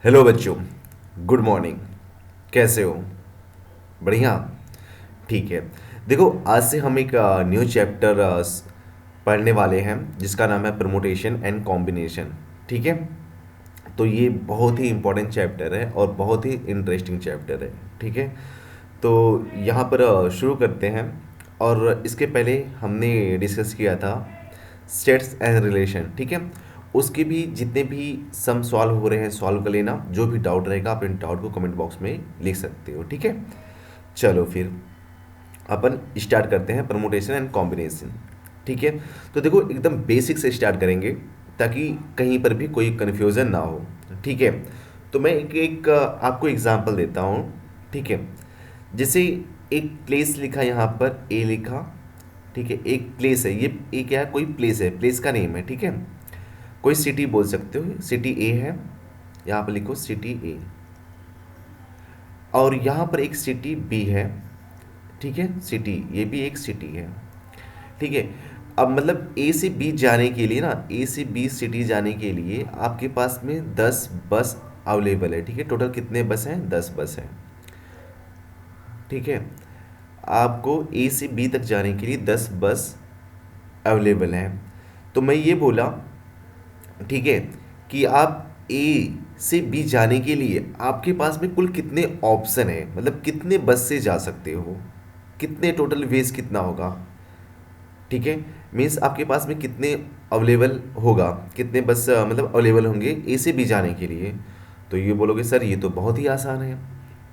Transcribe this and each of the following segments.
Hello बच्चों। Good morning. कैसे हो? बढ़िया। ठीक है। देखो, आज से हम एक न्यू चैप्टर पढ़ने वाले हैं जिसका नाम है परमुटेशन एंड कॉम्बिनेशन। ठीक है। तो ये बहुत ही इम्पोर्टेंट चैप्टर है और बहुत ही इंटरेस्टिंग चैप्टर है। ठीक है। तो यहाँ पर शुरू करते हैं। और इसके पहले हमने डिस्कस किया था स्टेट्स एंड रिलेशन। ठीक है। उसके भी जितने भी सम सॉल्व हो रहे हैं सॉल्व कर लेना। जो भी डाउट रहेगा आप इन डाउट को कमेंट बॉक्स में लिख सकते हो। ठीक है। चलो फिर अपन स्टार्ट करते हैं परमुटेशन एंड कॉम्बिनेशन। ठीक है। तो देखो, एकदम बेसिक से स्टार्ट करेंगे ताकि कहीं पर भी कोई कन्फ्यूज़न ना हो। ठीक है। तो मैं एक आपको एग्जांपल देता हूँ। ठीक है। जैसे एक प्लेस लिखा, यहाँ पर ए लिखा। ठीक है। एक प्लेस है, ये क्या है? कोई प्लेस है, प्लेस का नेम है। ठीक है। कोई सिटी बोल सकते हो, सिटी ए है। यहाँ पर लिखो सिटी ए। और यहाँ पर एक सिटी बी है। ठीक है। सिटी, ये भी एक सिटी है। ठीक है। अब मतलब ए से बी जाने के लिए ना, ए से बी सिटी जाने के लिए आपके पास में 10 बस अवेलेबल है। ठीक है। टोटल कितने बस हैं? 10 बस हैं। ठीक है। आपको ए से बी तक जाने के लिए 10 बस अवेलेबल हैं। तो मैं ये बोला, ठीक है, कि आप ए से बी जाने के लिए आपके पास में कुल कितने ऑप्शन है, मतलब कितने बस से जा सकते हो, कितने टोटल वेज कितना होगा। ठीक है। मीन्स आपके पास में कितने अवेलेबल होगा, कितने बस मतलब अवेलेबल होंगे ए से बी जाने के लिए। तो ये बोलोगे सर ये तो बहुत ही आसान है,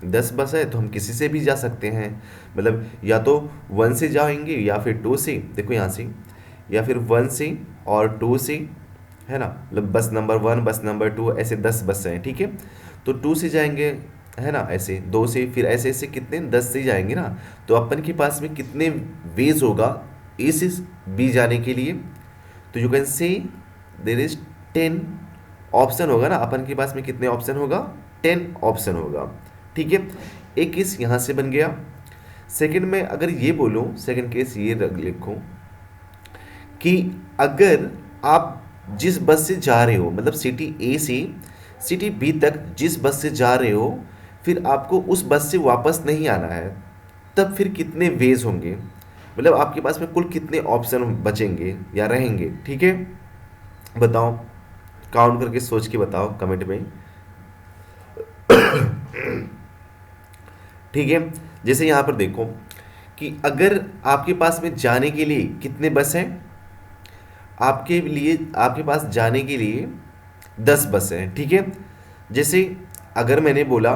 10 बस है तो हम किसी से भी जा सकते हैं। मतलब या तो 1 से जाएंगे या फिर 2 से, देखो यहाँ से, या फिर 1 से और 2 से, है ना। मतलब बस नंबर 1 बस नंबर 2 ऐसे 10 बस हैं। ठीक है। तो 2 से जाएंगे, है ना, ऐसे 2 से, फिर ऐसे ऐसे कितने 10 से जाएंगे ना। तो अपन के पास में कितने वेज होगा ए से बी जाने के लिए? तो you can say there is 10 option होगा ना। अपन के पास में कितने ऑप्शन होगा? 10 ऑप्शन होगा। ठीक है। एक केस यहाँ से बन गया। सेकंड में अगर ये बोलो, सेकंड केस ये लिखो कि अगर आप जिस बस से जा रहे हो, मतलब सिटी ए से सिटी बी तक जिस बस से जा रहे हो, फिर आपको उस बस से वापस नहीं आना है, तब फिर कितने वेज होंगे, मतलब आपके पास में कुल कितने ऑप्शन बचेंगे या रहेंगे। ठीक है। बताओ, काउंट करके सोच के बताओ कमेंट में। ठीक है। जैसे यहाँ पर देखो कि अगर आपके पास में जाने के लिए कितने बस हैं, आपके लिए आपके पास जाने के लिए 10 बस हैं। ठीक है। जैसे अगर मैंने बोला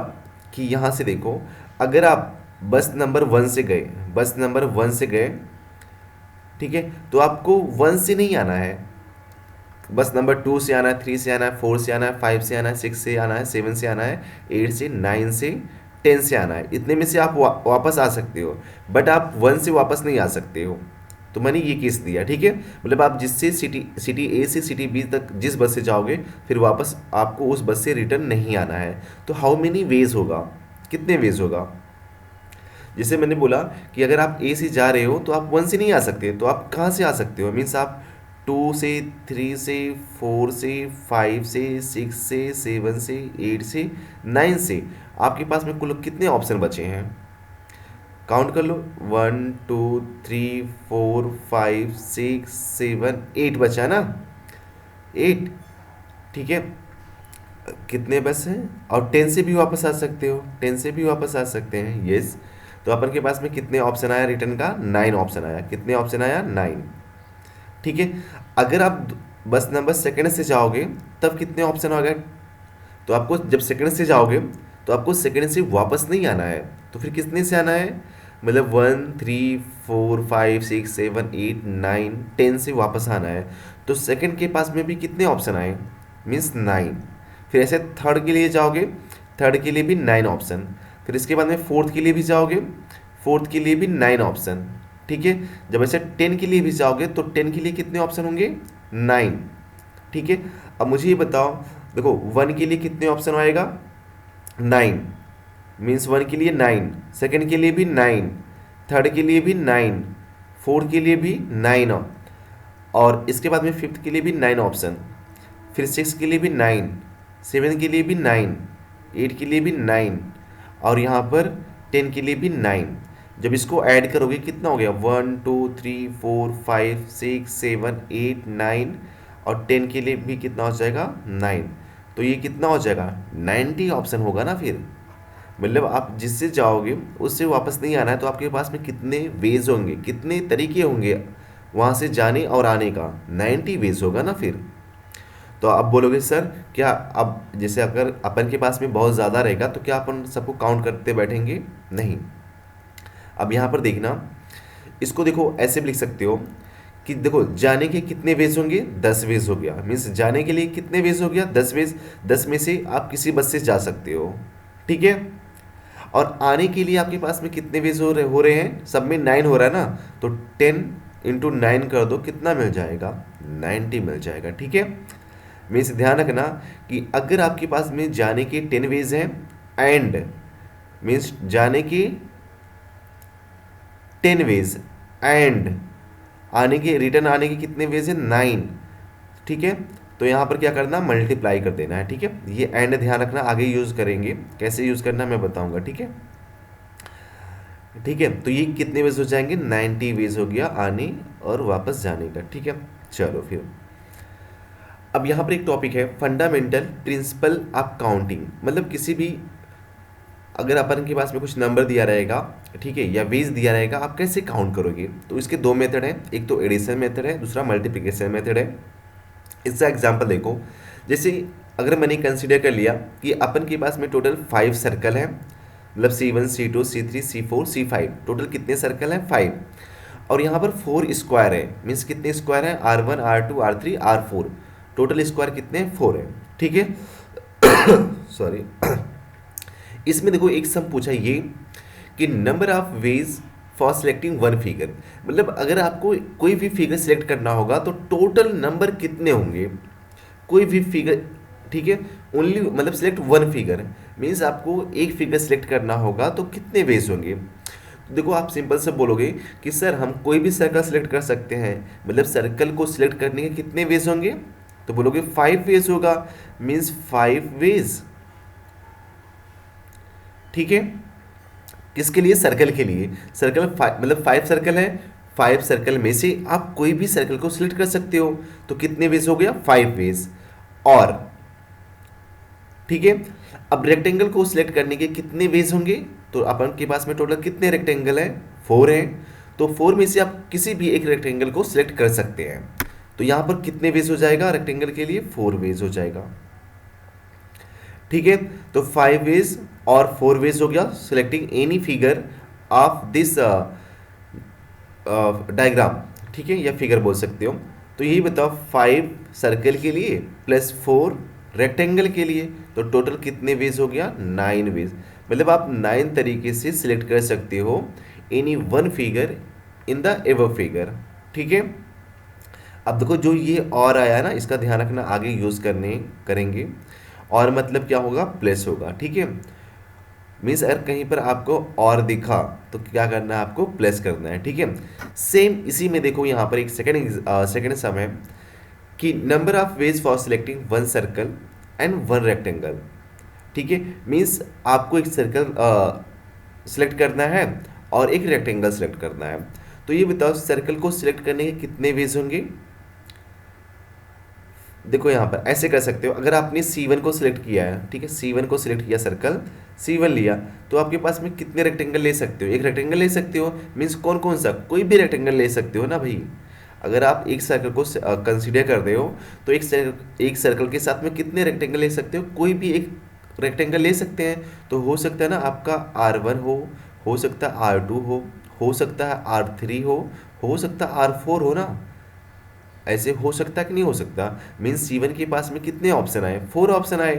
कि यहाँ से देखो, अगर आप बस नंबर 1 से गए, बस नंबर 1 से गए, ठीक है, तो आपको 1 से नहीं आना है, बस नंबर 2 से आना है, 3 से आना है, 4 से आना है, 5 से आना है, 6 से आना है, 7 से आना है, 8 से, 9 से, 10 से आना है। इतने में से आप वापस आ सकते हो, बट आप 1 से वापस नहीं आ सकते हो। तो मैंने ये केस दिया। ठीक है। मतलब आप जिससे सिटी सिटी ए से सिटी बी तक जिस बस से जाओगे, फिर वापस आपको उस बस से रिटर्न नहीं आना है। तो हाउ मेनी वेज होगा, कितने वेज होगा? जैसे मैंने बोला कि अगर आप ए से जा रहे हो तो आप 1 से नहीं आ सकते, तो आप कहाँ से आ सकते हो? मीन्स आप 2 से, 3 से, 4 से, 5 से, 6 से, 7 से, 8 से, 9 से, आपके पास में कुल कितने ऑप्शन बचे हैं? काउंट कर लो, 1 2 3 4 5 6 7 8 बचा ना, 8। ठीक है। कितने बस हैं? और 10 से भी वापस आ सकते हो, 10 से भी वापस आ सकते हैं, यस। तो अपन के पास में कितने ऑप्शन आया रिटर्न का? 9 ऑप्शन आया। कितने ऑप्शन आया? 9। ठीक है। अगर आप बस नंबर सेकंड से जाओगे, तब कितने ऑप्शन आ गए? तो आपको जब सेकंड से जाओगे तो आपको सेकंड से वापस नहीं आना है, तो फिर कितने से आना है? मतलब 1 3 4 5 6 7 8 9 10 से वापस आना है। तो सेकंड के पास में भी कितने ऑप्शन आए? मीन्स 9। फिर ऐसे थर्ड के लिए जाओगे, थर्ड के लिए भी 9 ऑप्शन। फिर इसके बाद में फोर्थ के लिए भी जाओगे, फोर्थ के लिए भी 9 ऑप्शन। ठीक है। जब ऐसे 10 के लिए भी जाओगे तो 10 के लिए कितने ऑप्शन होंगे? 9। ठीक है। अब मुझे ये बताओ, देखो 1 के लिए कितने ऑप्शन आएगा? 9। मीन्स 1 के लिए 9, सेकंड के लिए भी 9, थर्ड के लिए भी 9, फोर्थ के लिए भी 9, और इसके बाद में फिफ्थ के लिए भी 9 ऑप्शन, फिर सिक्स के लिए भी 9, 7 के लिए भी 9, 8 के लिए भी 9, और यहाँ पर 10 के लिए भी 9। जब इसको ऐड करोगे कितना हो गया, 1 2 3 4 5 6 7 8 9, और 10 के लिए भी कितना हो जाएगा, 9। तो ये कितना हो जाएगा, 90 ऑप्शन होगा ना फिर। मतलब आप जिससे जाओगे उससे वापस नहीं आना है, तो आपके पास में कितने वेज होंगे, कितने तरीके होंगे वहाँ से जाने और आने का, 90 वेज होगा ना फिर। तो आप बोलोगे सर क्या, अब जैसे अगर अपन के पास में बहुत ज़्यादा रहेगा तो क्या अपन सबको काउंट करते बैठेंगे, नहीं। अब यहाँ पर देखना, इसको देखो ऐसे भी लिख सकते हो कि देखो जाने के कितने वेज होंगे, 10 वेज हो गया, मीन्स जाने के लिए कितने वेज हो गया, 10 वेज। 10 में से आप किसी बस से जा सकते हो, ठीक है। और आने के लिए आपके पास में कितने वेज हो रहे हैं, सब में 9 हो रहा है ना, तो 10 × 9 कर दो, कितना मिल जाएगा, 90 मिल जाएगा, ठीक है। मीन्स ध्यान रखना कि अगर आपके पास में जाने के 10 वेज हैं, एंड मीन्स जाने के 10 वेज, एंड आने के, रिटर्न आने के कितने वेज हैं, 9, ठीक है। तो यहाँ पर क्या करना, मल्टीप्लाई कर देना है, ठीक है। ये एंड ध्यान रखना, आगे यूज़ करेंगे, कैसे यूज़ करना मैं बताऊंगा, ठीक है। ठीक है, तो ये कितने वेज हो जाएंगे, 90 वेज हो गया आने और वापस जाने का, ठीक है। चलो फिर अब यहाँ पर एक टॉपिक है, फंडामेंटल प्रिंसिपल ऑफ काउंटिंग। मतलब किसी भी, अगर अपन के पास में कुछ नंबर दिया रहेगा, ठीक है, या वेज दिया रहेगा, आप कैसे काउंट करोगे। तो इसके दो मेथड हैं, एक तो एडिशन मेथड है, दूसरा मल्टीप्लिकेशन मेथड है। इसका एग्जांपल देखो, जैसे अगर मैंने कंसीडर कर लिया कि अपन के पास में टोटल 5 सर्कल है, मतलब C1 C2 C3 C4 C5, total कितने सर्कल हैं, 5। और यहाँ पर 4 स्क्वायर है, मीन्स कितने स्क्वायर हैं, R1 R2 R3 R4, total square कितने हैं, 4 है, ठीक है। सॉरी। इसमें देखो एक सम पूछा ये कि number of ways for selecting one figure, मतलब अगर आपको कोई भी फिगर सिलेक्ट करना होगा तो टोटल नंबर कितने होंगे, कोई भी फिगर, ठीक है, ओनली मतलब सिलेक्ट वन फिगर, मीन्स आपको एक फिगर सिलेक्ट करना होगा तो कितने वेज होंगे। तो देखो आप सिंपल से बोलोगे कि सर हम कोई भी सर्कल सिलेक्ट कर सकते हैं, मतलब सर्कल को सिलेक्ट करने के कितने वेज होंगे, तो बोलोगे 5 वेज होगा, मीन्स 5 वेज, ठीक है। किसके लिए, सर्कल के लिए। सर्कल मतलब 5 सर्कल है, 5 सर्कल में से आप कोई भी सर्कल को सिलेक्ट कर सकते हो, तो कितने वेज हो गया, 5 वेज। और ठीक है, अब रेक्टेंगल को सिलेक्ट करने के कितने वेज होंगे, तो अपन के पास में टोटल कितने रेक्टेंगल है, 4 हैं, तो 4 में से आप किसी भी एक रेक्टेंगल को सिलेक्ट कर सकते हैं। तो यहां पर कितने वेज हो जाएगा, रेक्टेंगल के लिए 4 वेज हो जाएगा, ठीक है। तो 5 वेज और 4 वेज हो गया selecting any figure of this diagram, ठीक है, या फिगर बोल सकते हो। तो यही बताओ 5 सर्कल के लिए प्लस 4 रेक्टेंगल के लिए, तो टोटल कितने वेज हो गया, 9 वेज। मतलब आप 9 तरीके से सिलेक्ट कर सकते हो any one figure in the ever figure, ठीक है। अब देखो जो ये और आया ना, इसका ध्यान रखना, आगे यूज करेंगे। और मतलब क्या होगा, प्लस होगा, ठीक है। मीन्स अगर कहीं पर आपको और दिखा तो क्या करना है, आपको प्लस करना है, ठीक है। सेम इसी में देखो यहाँ पर एक सेकंड सम है कि number of ways for selecting one circle and one rectangle, ठीक है। मीन्स आपको एक सर्कल सिलेक्ट करना है और एक रेक्टेंगल सिलेक्ट करना है। तो ये बताओ सर्कल को सिलेक्ट करने के कितने वेज होंगे। देखो यहाँ पर ऐसे कर सकते हो, अगर आपने C1 को सिलेक्ट किया है, ठीक है, C1 को सिलेक्ट किया, सर्कल C1 लिया, तो आपके पास में कितने रेक्टेंगल ले सकते हो, एक रेक्टेंगल ले सकते हो। मीन्स कौन कौन सा, कोई भी रेक्टेंगल ले सकते हो ना भाई। अगर आप एक सर्कल को कंसीडर कर रहे हो तो एक सर्कल के साथ में कितने रेक्टेंगल ले सकते हो, कोई भी एक रेक्टेंगल ले सकते हैं। तो हो सकता है ना आपका R1 हो सकता है R2 हो सकता है R3 हो सकता है R4 हो ना, ऐसे हो सकता है कि नहीं हो सकता। मीन्स C1 के पास में कितने ऑप्शन आए, 4 ऑप्शन आए,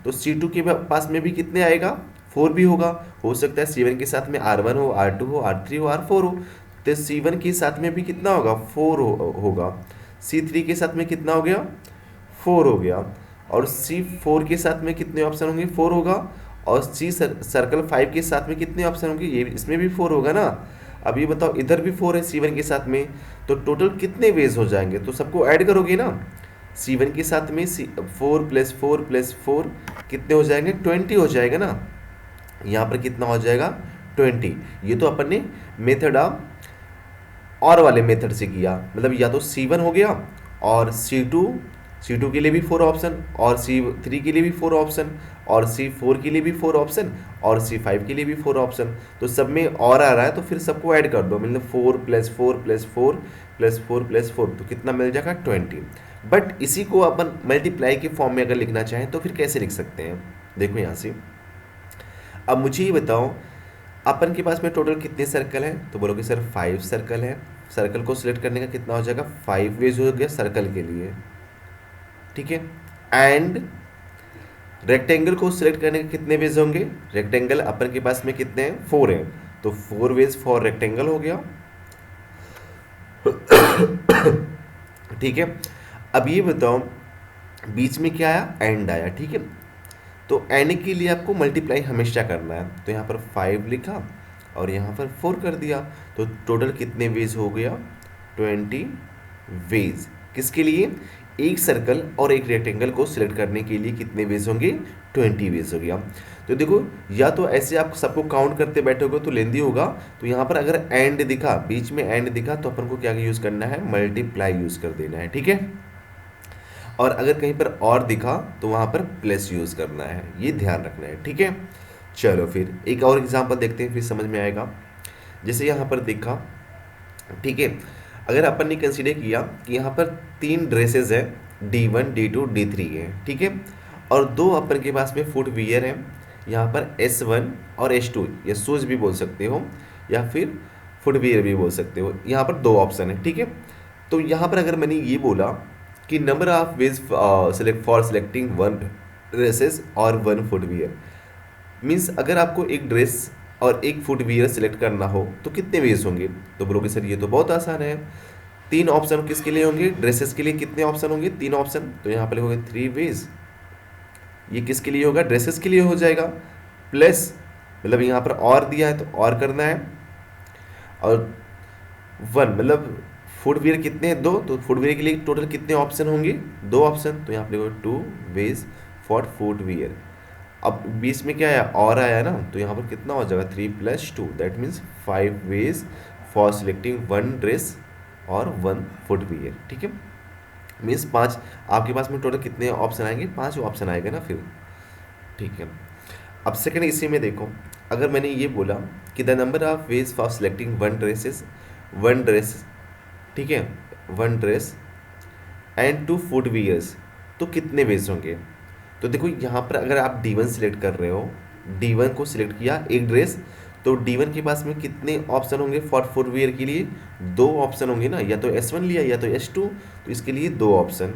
तो C2 के पास में भी कितने आएगा, 4 भी होगा। हो सकता है C1 के साथ में R1 हो, R2 हो, R3 हो, R4 हो, तो C1 के साथ में भी कितना होगा, 4 होगा। C3 के साथ में कितना हो गया, 4 हो गया। और C4 के साथ में कितने ऑप्शन होंगे, 4 होगा। और सर्कल 5 के साथ में कितने ऑप्शन होंगे, ये इसमें भी 4 होगा ना। अब ये बताओ इधर भी 4 है C1 के साथ में, तो टोटल कितने वेज हो जाएंगे, तो सबको ऐड करोगे ना। C1 के साथ में 4 + 4 + 4 कितने हो जाएंगे, 20 हो जाएगा ना। यहाँ पर कितना हो जाएगा, 20। ये तो अपन ने मेथड ऑफ और वाले मेथड से किया, मतलब या तो C1 हो गया और C2 के लिए भी 4 ऑप्शन, और C3 के लिए भी 4 ऑप्शन, और C4 के लिए भी 4 ऑप्शन, और C5 के लिए भी 4 ऑप्शन। तो सब में और आ रहा है तो फिर सबको ऐड कर दो, मतलब 4 + 4 + 4 + 4 तो कितना मिल जाएगा, 20। बट इसी को अपन मल्टीप्लाई के फॉर्म में अगर लिखना चाहें तो फिर कैसे लिख सकते हैं, देखो यहाँ से। अब मुझे ये बताओ, अपन के पास में टोटल कितने सर्कल हैं, तो बोलोगे सर 5 सर्कल है। सर्कल को सिलेक्ट करने का कितना हो जाएगा, 5 वेज हो गया सर्कल के लिए, ठीक है। एंड रेक्टेंगल को सिलेक्ट करने के कितने वेज होंगे, रेक्टेंगल अपन के पास में कितने हैं, 4 हैं, तो 4 वेज फॉर रेक्टेंगल हो गया, ठीक है। अब ये बताओ, बीच में क्या आया, एंड आया, ठीक है। तो एंड के लिए आपको मल्टीप्लाई हमेशा करना है, तो यहाँ पर 5 लिखा और यहाँ पर 4 कर दिया, तो टोटल कितने वेज हो गया, 20 वेज। किसके लिए, एक सर्कल और एक रेक्टेंगल को सिलेक्ट करने के लिए कितने वेज होंगे, 20 वेज हो गया। तो देखो, या तो ऐसे आप सबको काउंट करते बैठोगे तो लेंदी होगा, तो यहाँ पर अगर एंड दिखा, बीच में एंड दिखा, तो अपन को क्या यूज़ करना है, मल्टीप्लाई यूज़ कर देना है, ठीक है। और अगर कहीं पर और दिखा तो वहाँ पर प्लस यूज़ करना है, ये ध्यान रखना है, ठीक है। चलो फिर एक और एग्जांपल देखते हैं, फिर समझ में आएगा। जैसे यहाँ पर देखा, ठीक है, अगर अपन ने कंसीडर किया कि यहाँ पर 3 ड्रेसेस हैं, D1 D2 D3 है, ठीक है, और 2 अपन के पास में फुट वियर है, यहाँ पर S1 और S2, या शूज़ भी बोल सकते हो या फिर फुट वियर भी बोल सकते हो, यहाँ पर 2 ऑप्शन है, ठीक है। तो यहाँ पर अगर मैंने ये बोला कि number of ways selecting 1 dresses और 1 फुट वियर, मीन्स अगर आपको एक ड्रेस और एक फुट वियर सिलेक्ट करना हो तो कितने वेज होंगे, तो बोलोगे सर ये तो बहुत आसान है, 3 ऑप्शन किसके लिए होंगे, ड्रेसेस के लिए कितने ऑप्शन होंगे, 3 ऑप्शन, तो यहाँ पर लिखोगे 3 वेज। ये किसके लिए होगा, ड्रेसेस के लिए हो जाएगा, प्लस मतलब यहाँ पर और दिया है तो और करना है, और 1 मतलब फुटवियर कितने हैं, 2, तो फुटवियर के लिए टोटल कितने ऑप्शन होंगे, 2 ऑप्शन, तो यहाँ पर लिखोगे 2 वेज फॉर फुटवियर। अब बीच में क्या आया, और आया ना, तो यहाँ पर कितना हो जाएगा, 3 + 2, that means 5 ways for selecting 1 dress और 1 फुटवियर, ठीक है। मीन्स 5, आपके पास में टोटल कितने ऑप्शन आएंगे, 5 ऑप्शन आएगा ना फिर, ठीक है। अब सेकंड इसी में देखो, अगर मैंने ये बोला कि the number of ways for selecting 1 dress, ठीक है, 1 ड्रेस एंड 2 फुटवियर्स, तो कितने वेज होंगे। तो देखो यहाँ पर अगर आप D1 सिलेक्ट कर रहे हो, D1 को सिलेक्ट किया एक ड्रेस, तो D1 के पास में कितने ऑप्शन होंगे फॉर फुटवियर के लिए, 2 ऑप्शन होंगे ना, या तो S1 लिया या तो S2, तो इसके लिए 2 ऑप्शन,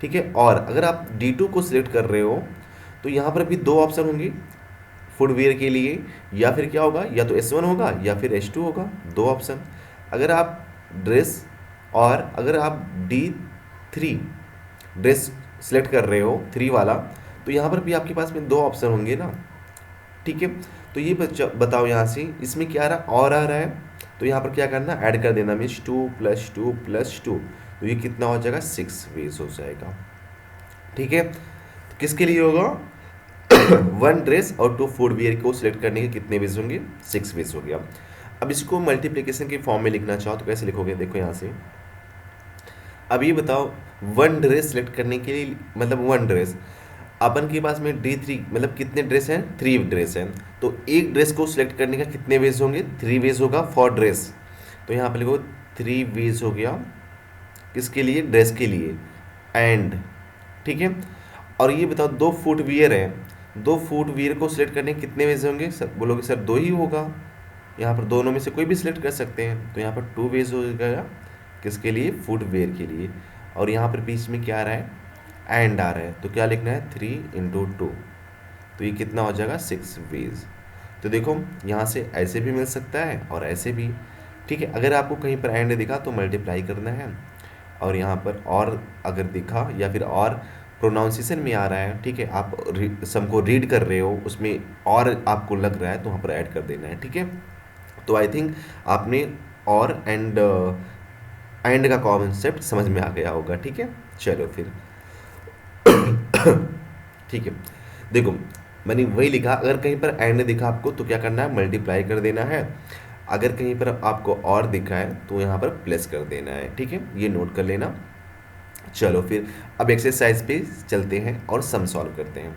ठीक है। और अगर आप D2 को सिलेक्ट कर रहे हो तो यहाँ पर भी 2 ऑप्शन होंगे फुटवियर के लिए, या फिर क्या होगा, या तो S1 होगा या फिर S2 होगा, 2 ऑप्शन। अगर आप ड्रेस, और अगर आप D3 ड्रेस सेलेक्ट कर रहे हो 3 वाला, तो यहाँ पर भी आपके पास में 2 ऑप्शन होंगे ना, ठीक है। तो ये बताओ यहाँ से इसमें क्या आ रहा है, और आ रहा है, तो यहाँ पर क्या करना, ऐड कर देना, मीन्स 2 + 2 + 2, तो ये कितना हो जाएगा, 6 वेज हो जाएगा, ठीक है। तो किसके लिए होगा, 1 ड्रेस और 2 फुटवियर को सिलेक्ट करने के कितने वेज होंगे, 6 वेज हो गया। अब इसको मल्टीप्लिकेशन के फॉर्म में लिखना चाहो तो कैसे लिखोगे, देखो यहाँ से। अब ये बताओ, 1 ड्रेस सेलेक्ट करने के लिए, मतलब 1 ड्रेस अपन के पास में D3 मतलब कितने ड्रेस हैं, 3 ड्रेस हैं, तो एक ड्रेस को सिलेक्ट करने का कितने वेज होंगे, 3 वेज होगा फॉर ड्रेस, तो यहाँ पर लिखो 3 वेज हो गया, किसके लिए, ड्रेस के लिए, एंड, ठीक है। और ये बताओ 2 फुटवियर हैं, 2 फुटवियर को सिलेक्ट करने के कितने वेज होंगे, सर बोलोगे सर 2 ही होगा, यहाँ पर दोनों में से कोई भी सिलेक्ट कर सकते हैं, तो यहाँ पर 2 वेज हो गया, किसके लिए, फुटवियर के लिए। और यहाँ पर बीच में क्या आ रहा है, एंड आ रहा है, तो क्या लिखना है, 3 × 2, तो ये कितना हो जाएगा, 6 वेज। तो देखो यहाँ से ऐसे भी मिल सकता है और ऐसे भी, ठीक है। अगर आपको कहीं पर एंड दिखा तो मल्टीप्लाई करना है, और यहाँ पर और अगर दिखा या फिर और प्रोनाउंसिएशन में आ रहा है, ठीक है, आप सम को रीड कर रहे हो उसमें और आपको लग रहा है तो वहाँ पर ऐड कर देना है, ठीक है। तो आई थिंक आपने और एंड एंड का कॉन्सेप्ट समझ में आ गया होगा, ठीक है। चलो फिर ठीक है, देखो मैंने वही लिखा, अगर कहीं पर एंड दिखा आपको तो क्या करना है, मल्टीप्लाई कर देना है। अगर कहीं पर आपको और दिखा है तो यहाँ पर प्लस कर देना है, ठीक है, ये नोट कर लेना। चलो फिर अब एक्सरसाइज पे चलते हैं और सम सॉल्व करते हैं,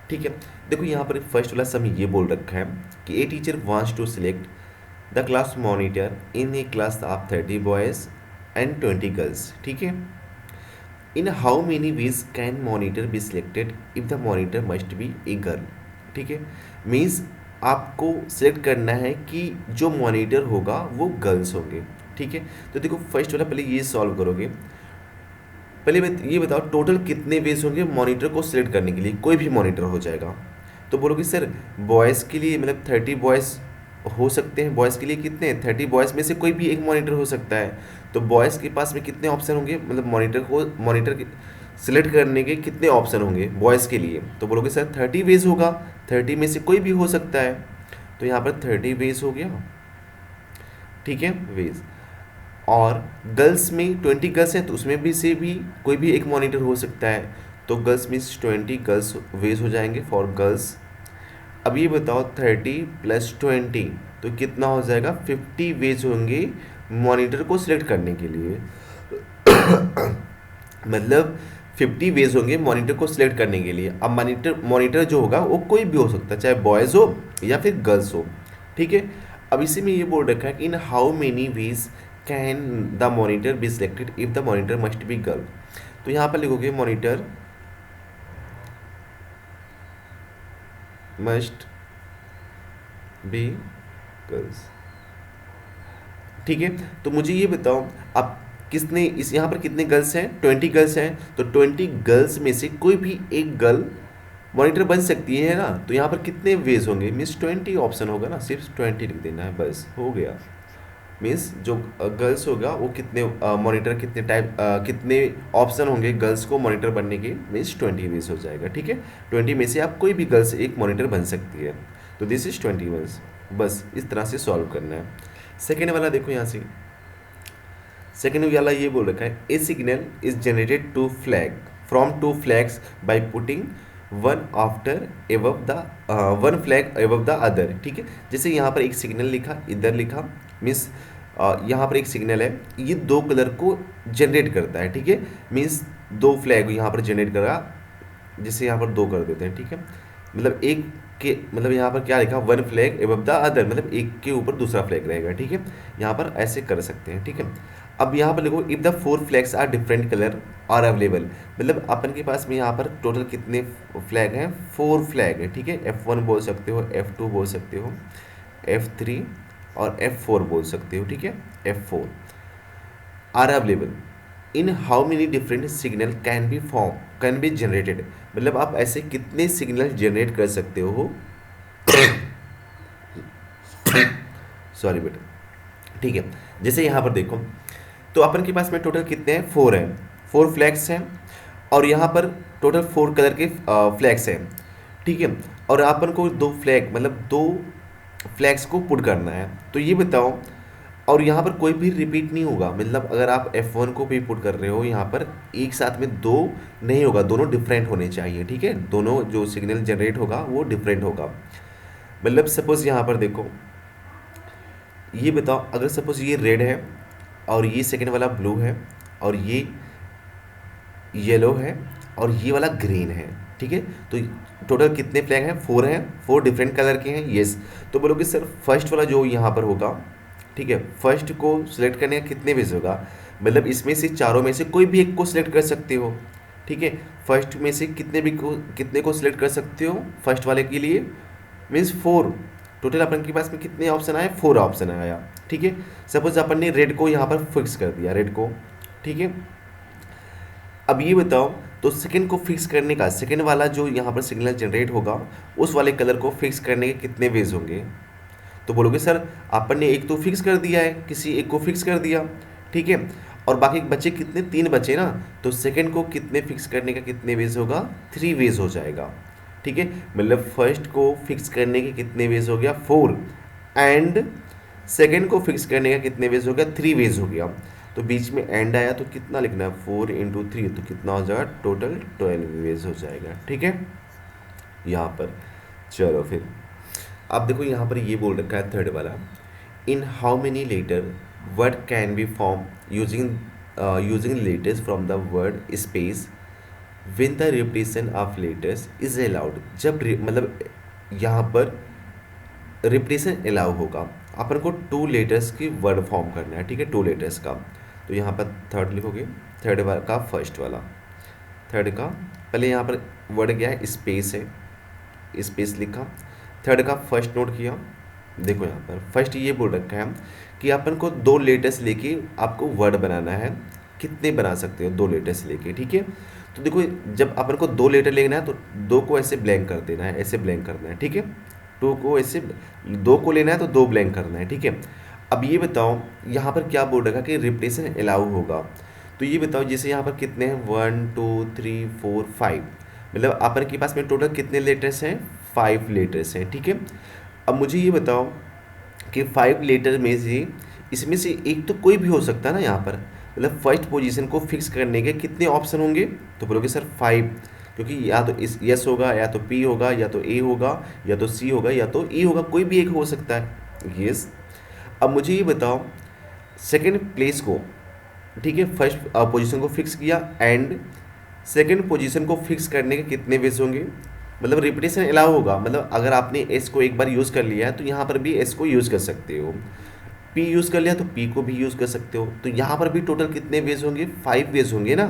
ठीक है। देखो यहाँ पर फर्स्ट वाला सम ये बोल रखा है कि a teacher wants to select the class monitor in a class of 30 boys and 20 girls, ठीक है। In how many ways can monitor be selected if the monitor must be a girl, ठीक है। मीन्स आपको select करना है कि जो monitor होगा वो गर्ल्स होंगे, ठीक है। तो देखो फर्स्ट वाला पहले ये सॉल्व करोगे। पहले ये बताओ टोटल कितने वेज होंगे मॉनिटर को सिलेक्ट करने के लिए, कोई भी मॉनिटर हो जाएगा। तो बोलोगे सर बॉयज़ के लिए मतलब 30 बॉयज़ हो सकते हैं, बॉयज़ के लिए कितने हैं, 30 बॉयज़ में से कोई भी एक मॉनिटर हो सकता है। तो बॉयज़ के पास में कितने ऑप्शन होंगे, मतलब मॉनिटर सिलेक्ट करने के कितने ऑप्शन होंगे बॉयज़ के लिए। तो बोलोगे सर 30 वेज होगा, 30 में से कोई भी हो सकता है। तो यहाँ पर 30 वेज हो गया, ठीक है, वेज। और गर्ल्स में 20 गर्ल्स हैं तो उसमें भी से भी कोई भी एक मॉनिटर हो सकता है। तो गर्ल्स मीन्स 20 गर्ल्स वेज हो जाएंगे फॉर गर्ल्स। अब ये बताओ 30 + 20 तो कितना हो जाएगा, 50 वेज होंगे मॉनिटर को सिलेक्ट करने के लिए। मतलब 50 वेज होंगे मॉनिटर को सिलेक्ट करने के लिए। अब मॉनिटर जो होगा वो कोई भी हो सकता है, चाहे बॉयज़ हो या फिर गर्ल्स हो, ठीक है। अब इसी में ये बोल रखा है कि in how many ways can the monitor be selected if the monitor must B girl. तो यहाँ पर लिखोगे मॉनिटर मस्ट बी गर्ल्स, ठीक है। तो मुझे ये बताओ अब किसने इस यहाँ पर कितने गर्ल्स हैं, 20 गर्ल्स हैं। तो 20 गर्ल्स में से कोई भी एक गर्ल मॉनिटर बन सकती है ना। तो यहाँ पर कितने वेज होंगे, मीन्स 20 ऑप्शन होगा ना, सिर्फ 20 लिख देना है, बस हो गया। मीन्स जो गर्ल्स होगा वो कितने मॉनिटर कितने टाइप कितने ऑप्शन होंगे गर्ल्स को मॉनिटर बनने के, मीन्स 20 वेज हो जाएगा, ठीक है। 20 में से आप कोई भी गर्ल्स एक मॉनिटर बन सकती है। तो दिस इज 20 वेज, बस इस तरह से सॉल्व करना है। सेकेंड वाला देखो यहाँ से, सेकेंड वाला ये बोल रखा है a signal is generated to flag from two flags by putting one after above the one flag above the other, ठीक है। जैसे यहाँ पर एक सिग्नल लिखा, इधर लिखा, मीन्स यहाँ पर एक सिग्नल है, ये दो कलर को जनरेट करता है, ठीक है। मीन्स दो फ्लैग यहाँ पर जनरेट करा, जैसे यहाँ पर दो कर देते हैं, ठीक है। मतलब एक के मतलब यहाँ पर क्या लिखा, one flag above the other, मतलब एक के ऊपर दूसरा फ्लैग रहेगा, ठीक है। यहाँ पर ऐसे कर सकते हैं, ठीक है। अब यहाँ पर देखो if the 4 flags are different colour are available, मतलब अपन के पास में यहाँ पर टोटल कितने फ्लैग हैं, 4 फ्लैग है, ठीक है। F1 बोल सकते हो, F2 बोल सकते हो, F3 और F4 बोल सकते हो, ठीक है। F4 are available in how many different signal can be generated, मतलब आप ऐसे कितने सिग्नल जनरेट कर सकते हो सॉरी बेटा, ठीक है। जैसे यहाँ पर देखो तो अपन के पास में टोटल कितने हैं, 4 हैं, 4 फ्लैग्स हैं। और यहाँ पर टोटल 4 कलर के फ्लैग्स हैं, ठीक है। और अपन को दो फ्लैग मतलब दो फ्लैग्स को पुट करना है। तो ये बताओ, और यहाँ पर कोई भी रिपीट नहीं होगा, मतलब अगर आप F1 को भी पुट कर रहे हो यहाँ पर एक साथ में दो नहीं होगा, दोनों डिफरेंट होने चाहिए, ठीक है। दोनों जो सिग्नल जनरेट होगा वो डिफरेंट होगा। मतलब सपोज यहाँ पर देखो, ये बताओ अगर सपोज ये रेड है और ये सेकेंड वाला ब्लू है और ये येलो है और ये वाला ग्रीन है, ठीक है। तो टोटल कितने फ्लैग हैं, 4 हैं, 4 डिफरेंट कलर के हैं, येस। तो बोलोगे सर फर्स्ट वाला जो यहाँ पर होगा, ठीक है, फर्स्ट को सिलेक्ट करने का कितने वेज होगा, मतलब इसमें से चारों में से कोई भी एक को सिलेक्ट कर सकते हो, ठीक है। फर्स्ट में से कितने को सिलेक्ट कर सकते हो फर्स्ट वाले के लिए, मीन्स 4। टोटल अपन के पास में कितने ऑप्शन आए, 4 ऑप्शन आया, ठीक है। सपोज अपन ने रेड को यहाँ पर फिक्स कर दिया, रेड को, ठीक है। अब ये बताओ तो सेकंड को फिक्स करने का, सेकंड वाला जो यहाँ पर सिग्नल जनरेट होगा उस वाले कलर को फिक्स करने के कितने वेज होंगे। तो बोलोगे सर अपन ने एक तो फिक्स कर दिया है, किसी एक को फिक्स कर दिया, ठीक है। और बाकी बचे कितने, 3 बचे ना। तो सेकंड को कितने फिक्स करने का कितने वेज होगा, 3 वेज हो जाएगा, ठीक है। मतलब फर्स्ट को फिक्स करने के कितने वेज हो गया, 4, एंड सेकंड को फिक्स करने का कितने वेज हो गया, 3 वेज हो गया। तो बीच में एंड आया तो कितना लिखना है, 4 × 3, तो कितना हो जाएगा, टोटल 12 वेज हो जाएगा। ठीक है यहाँ पर। चलो फिर अब देखो यहाँ पर ये बोल रखा है थर्ड वाला, in how many letter word can be form using using letters from the word space when the repetition of letters is allowed. जब मतलब यहाँ पर रिपीटेशन अलाउ होगा, अपन को 2 लेटर्स की वर्ड फॉर्म करना है। ठीक है 2 लेटर्स का, तो यहाँ पर थर्ड लिखोगे, थर्ड का फर्स्ट वाला, थर्ड का पहले यहाँ पर वर्ड क्या है, स्पेस है, स्पेस लिखा, थर्ड का फर्स्ट नोट किया। देखो यहाँ पर फर्स्ट ये बोल रखा है कि अपन को 2 लेटर्स लेके आपको वर्ड बनाना है। कितने बना सकते हो, 2 लेटर्स लेके। ठीक है तो देखो जब अपन को 2 लेटर लेना है तो 2 को ऐसे ब्लैंक कर देना है, ऐसे ब्लैंक करना है। ठीक है 2 को ऐसे, 2 को लेना है तो 2 ब्लैंक करना है। ठीक है अब ये बताओ यहाँ पर क्या बोल रखा कि रिपीटेशन अलाउ होगा, तो ये बताओ जैसे यहाँ पर कितने हैं, 1 2 3 4 5, मतलब अपन के पास में टोटल कितने लेटर्स हैं, 5 लेटर्स हैं। ठीक है अब मुझे ये बताओ कि 5 लेटर में से इसमें से एक तो कोई भी हो सकता है ना यहाँ पर, मतलब फर्स्ट पोजीशन को फिक्स करने के कितने ऑप्शन होंगे, तो बोलोगे सर 5, क्योंकि या तो इस यस होगा, या तो पी होगा, या तो ए होगा, या तो सी होगा, या तो ई होगा, कोई भी एक हो सकता है। यस अब मुझे ये बताओ सेकेंड प्लेस को, ठीक है फर्स्ट पोजीशन को फिक्स किया, एंड सेकेंड पोजीशन को फिक्स करने के कितने वेज होंगे, मतलब रिपीटेशन अलाउ होगा, मतलब अगर आपने एस को एक बार यूज़ कर लिया है तो यहाँ पर भी एस को यूज़ कर सकते हो, पी यूज़ कर लिया तो पी को भी यूज़ कर सकते हो, तो यहाँ पर भी टोटल कितने वेज होंगे, 5 वेज होंगे ना।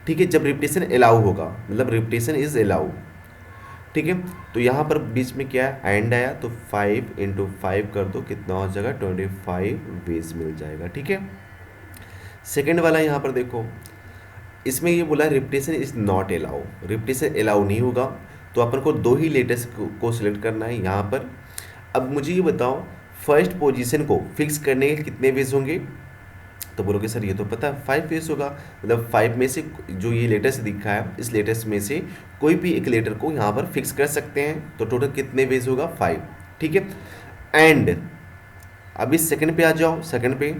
ठीक है जब रिपीटेशन अलाउ होगा, मतलब रिपीटेशन इज अलाउ। ठीक है तो यहाँ पर बीच में क्या है, एंड आया, तो 5 × 5 कर दो, कितना हो जाएगा, 25 वेज मिल जाएगा। ठीक है सेकेंड वाला यहाँ पर देखो, इसमें ये बोला repetition is not allow, repetition allow नहीं होगा, तो अपन को 2 ही लेटर्स को सिलेक्ट करना है यहाँ पर। अब मुझे ये बताओ फर्स्ट पोजीशन को फिक्स करने के कितने वेज होंगे, तो बोलोगे सर ये तो पता है 5 वेज होगा, मतलब 5 में से जो ये लेटर्स दिखा है इस लेटर्स में से कोई भी एक लेटर को यहाँ पर फिक्स कर सकते हैं, तो टोटल कितने वेज होगा, 5। ठीक है एंड अब इस सेकंड पे आ जाओ, सेकंड पे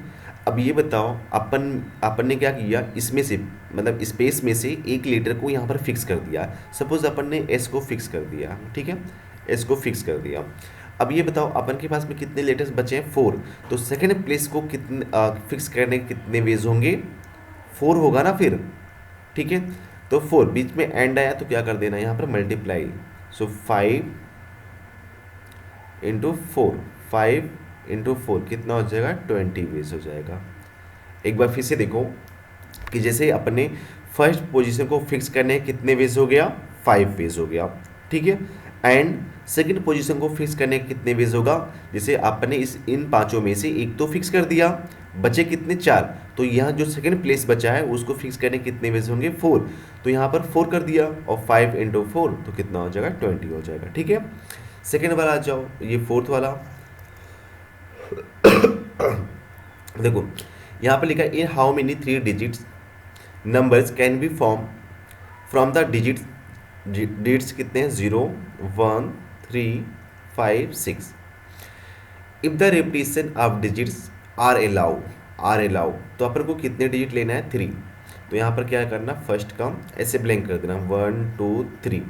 अब ये बताओ अपन ने क्या किया, इसमें से मतलब स्पेस में से एक लेटर को यहाँ पर फिक्स कर दिया, सपोज अपन ने एस को फिक्स कर दिया। ठीक है एस को फिक्स कर दिया, अब ये बताओ अपन के पास में कितने लेटर्स बचे हैं, 4, तो सेकंड प्लेस को कितने फिक्स करने के कितने वेज होंगे, 4 होगा ना फिर। ठीक है तो 4 बीच में एंड आया तो क्या कर देना यहाँ पर मल्टीप्लाई, सो 5 × 4, 5 × 4 कितना हो जाएगा, 20 वेज हो जाएगा। एक बार फिर से देखो कि जैसे अपने फर्स्ट पोजीशन को फिक्स करने कितने वेज हो गया, 5 वेज हो गया। ठीक है एंड सेकंड पोजीशन को फिक्स करने कितने वेज होगा, जैसे आपने इन पांचों में से एक तो फिक्स कर दिया, बचे कितने, 4, तो यहाँ जो सेकंड प्लेस बचा है उसको फिक्स करने कितने वेज होंगे, 4, तो यहाँ पर 4 कर दिया, और 5 × 4 तो कितना हो जाएगा, 20 हो जाएगा। ठीक है सेकेंड वाला आ जाओ, ये फोर्थ वाला देखो यहाँ पर लिखा है in how many 3 digits numbers can be form from the digits कितने हैं, 0 1 3 5 6, if the repetition of digits are allow, तो अपन को कितने डिजिट लेना है, 3, तो यहाँ पर क्या करना, फर्स्ट का ऐसे ब्लैंक कर देना, 1 2 3।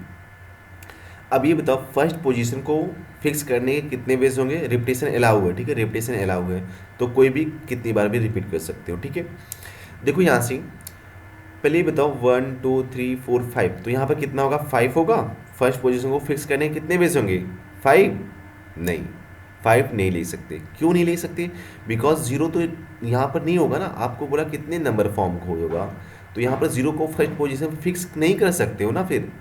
अब ये बताओ फर्स्ट पोजीशन को फिक्स करने के कितने वेज होंगे, रिपीटेशन अलाउ है। ठीक है रिपीटेशन अलाउ है तो कोई भी कितनी बार भी रिपीट कर सकते हो। ठीक है देखो यहाँ से पहले ये बताओ 1 2 3 4 5, तो यहाँ पर कितना होगा, 5 होगा, फर्स्ट पोजीशन को फिक्स करने के कितने वेज होंगे, 5 नहीं, 5 नहीं ले सकते। क्यों नहीं ले सकते, बिकॉज 0 तो यहाँ पर नहीं होगा ना, आपको बोला कितने नंबर फॉर्म होगा, तो यहाँ पर 0 को फर्स्ट पोजीशन फिक्स नहीं कर सकते हो ना, फिर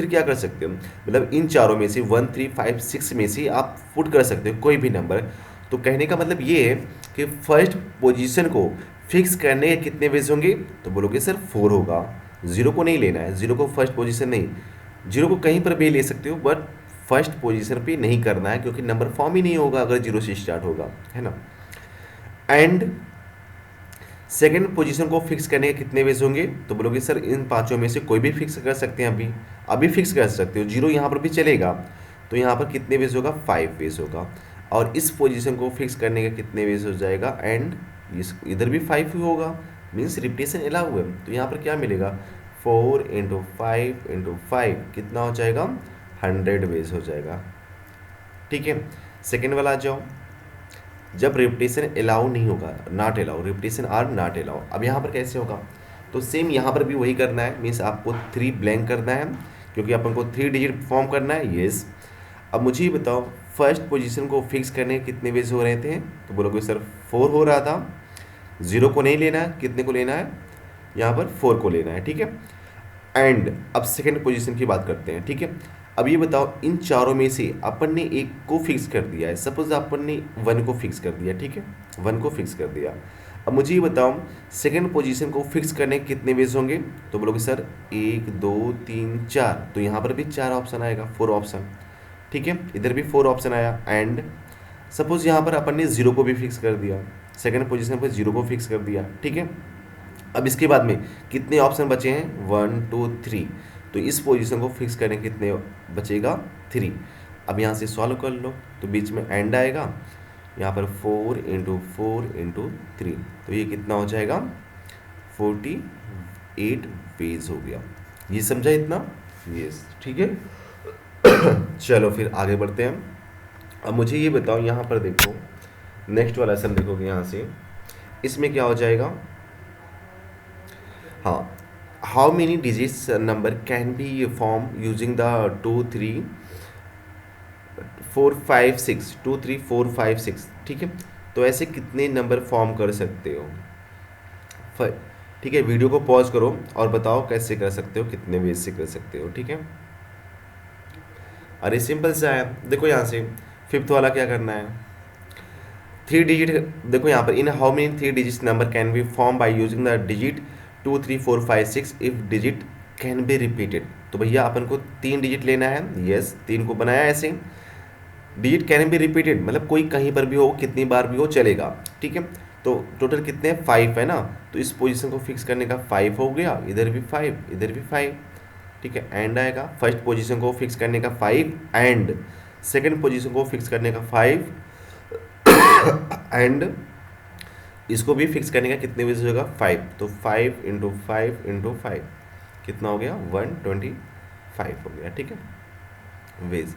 क्या कर सकते हो, मतलब इन चारों में से 1 3 5 6 में से आप पुट कर सकते हो कोई भी नंबर। तो कहने का मतलब ये है कि फर्स्ट पोजीशन को फिक्स करने के कितने वेज होंगे, तो बोलोगे सर 4 होगा, 0 को नहीं लेना है, 0 को फर्स्ट पोजीशन नहीं, 0 को कहीं पर भी ले सकते हो बट फर्स्ट पोजीशन पे नहीं करना है, क्योंकि नंबर फॉर्म ही नहीं होगा अगर 0 से स्टार्ट होगा, है ना। एंड सेकेंड पोजीशन को फिक्स करने के कितने वेज होंगे, तो बोलोगे सर इन पांचों में से कोई भी फिक्स कर सकते हैं, अभी फिक्स कर सकते हो, 0 यहाँ पर भी चलेगा, तो यहाँ पर कितने वेज होगा, 5 वेज होगा। और इस पोजीशन को फिक्स करने का कितने वेज हो जाएगा, एंड इस इधर भी 5 ही होगा, मीन्स रिपीटेशन अलाउ है। तो यहाँ पर क्या मिलेगा, 4 × 5 × 5 कितना हो जाएगा, 100 वेज हो जाएगा। ठीक है, सेकेंड वाला आ जाओ। जब रिपीटेशन अलाउ नहीं होगा, not allow, repetition are not allow, अब यहाँ पर कैसे होगा, तो सेम यहाँ पर भी वही करना है, मीन्स आपको 3 ब्लैंक करना है, क्योंकि अपन को 3 डिजिट फॉर्म करना है। येस। अब मुझे ये बताओ, फर्स्ट पोजीशन को फिक्स करने के कितने वेज हो रहे थे, तो बोलोगे सर 4 हो रहा था। 0 को नहीं लेना है, कितने को लेना है, यहाँ पर 4 को लेना है। ठीक है, एंड अब सेकेंड पोजीशन की बात करते हैं। ठीक है, अब ये बताओ, इन चारों में से अपन ने एक को फिक्स कर दिया है, सपोज अपन ने 1 को फिक्स कर दिया। ठीक है, 1 को फिक्स कर दिया। अब मुझे ये बताओ, सेकेंड पोजीशन को फिक्स करने के कितने वेज होंगे, तो बोलोगे सर 1 2 3 4, तो यहाँ पर भी 4 ऑप्शन आएगा, 4 ऑप्शन। ठीक है, इधर भी 4 ऑप्शन आया। एंड सपोज यहाँ पर अपन ने 0 को भी फिक्स कर दिया, सेकेंड पोजीशन पर 0 को फिक्स कर दिया। ठीक है, अब इसके बाद में कितने ऑप्शन बचे हैं, 1 2 3, तो इस पोजीशन को फिक्स करने के कितने बचेगा, 3। अब यहाँ से सॉल्व कर लो, तो बीच में एंड आएगा, यहाँ पर 4 × 4 × 3, तो ये कितना हो जाएगा, 48 वेज हो गया। ये समझा इतना, यस। ठीक है, चलो फिर आगे बढ़ते हैं। अब मुझे ये बताओ, यहाँ पर देखो, नेक्स्ट वाला लेसन देखोगे यहाँ से, इसमें क्या हो जाएगा, हाँ, how many digits number can be form using the 2 3 4 5 6, 2 3 4 5 6। ठीक है, तो ऐसे कितने नंबर फॉर्म कर सकते हो। ठीक है, वीडियो को पॉज करो और बताओ कैसे कर सकते हो, कितने वेज से कर सकते हो। ठीक है, अरे सिंपल सा है, देखो यहाँ से फिफ्थ वाला क्या करना है, 3 डिजिट। देखो यहाँ पर, इन how many 3 digit number can be form by using the digit 2 3 4 5 6 if digit can be repeated. तो भैया अपन को 3 डिजिट लेना है। यस, 3 को बनाया ऐसे, डिजिट कैन बी रिपीटेड मतलब कोई कहीं पर भी हो, कितनी बार भी हो चलेगा। ठीक है, तो टोटल कितने हैं, 5 है ना, तो इस पोजीशन को फिक्स करने का 5 हो गया, इधर भी 5, इधर भी 5। ठीक है, एंड आएगा, फर्स्ट पोजीशन को फिक्स करने का 5 एंड सेकंड पोजीशन को फिक्स करने का 5 एंड इसको भी फिक्स करने का कितने वेज होगा, 5। तो 5 × 5 × 5 कितना हो गया, 125 हो गया। ठीक है, वेज।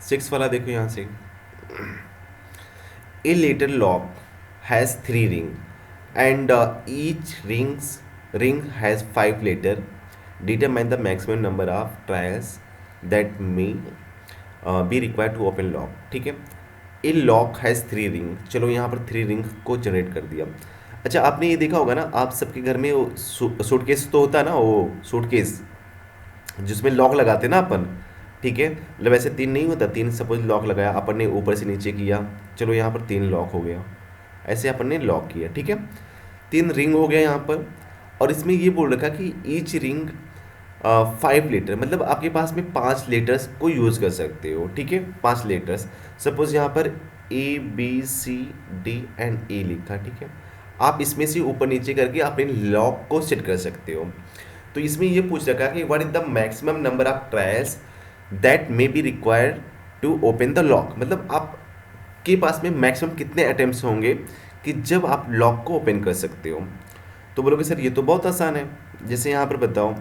6 वाला देखो यहाँ से, a letter lock has 3 ring and each ring has 5 letter, determine the maximum number of trials that may be required to open lock। ठीक है, ए लॉक हैज़ 3 रिंग, चलो यहाँ पर 3 रिंग को जनरेट कर दिया। अच्छा, आपने ये देखा होगा ना, आप सबके घर में वो सूटकेस तो होता है ना, वो सूटकेस जिसमें लॉक लगाते हैं ना अपन। ठीक है, मतलब ऐसे 3 नहीं होता, 3 सपोज लॉक लगाया अपन ने, ऊपर से नीचे किया, चलो यहाँ पर 3 लॉक हो गया, ऐसे अपन ने लॉक किया। ठीक है, 3 रिंग हो गया यहाँ पर, और इसमें ये बोल रखा कि ईच रिंग 5 लेटर, मतलब आपके पास में 5 लेटर्स को यूज़ कर सकते हो। ठीक है, 5 लेटर्स, सपोज यहाँ पर ABCD एंड ए लिखा। ठीक है, आप इसमें से ऊपर नीचे करके अपने लॉक को सेट कर सकते हो। तो इसमें ये पूछ रखा कि what is the maximum number of trials that may be required to open the lock, मतलब आपके पास में मैक्सिमम कितने अटेम्प्ट्स होंगे कि जब आप लॉक को ओपन कर सकते हो। तो बोलोगे सर ये तो बहुत आसान है, जैसे यहाँ पर बताओ,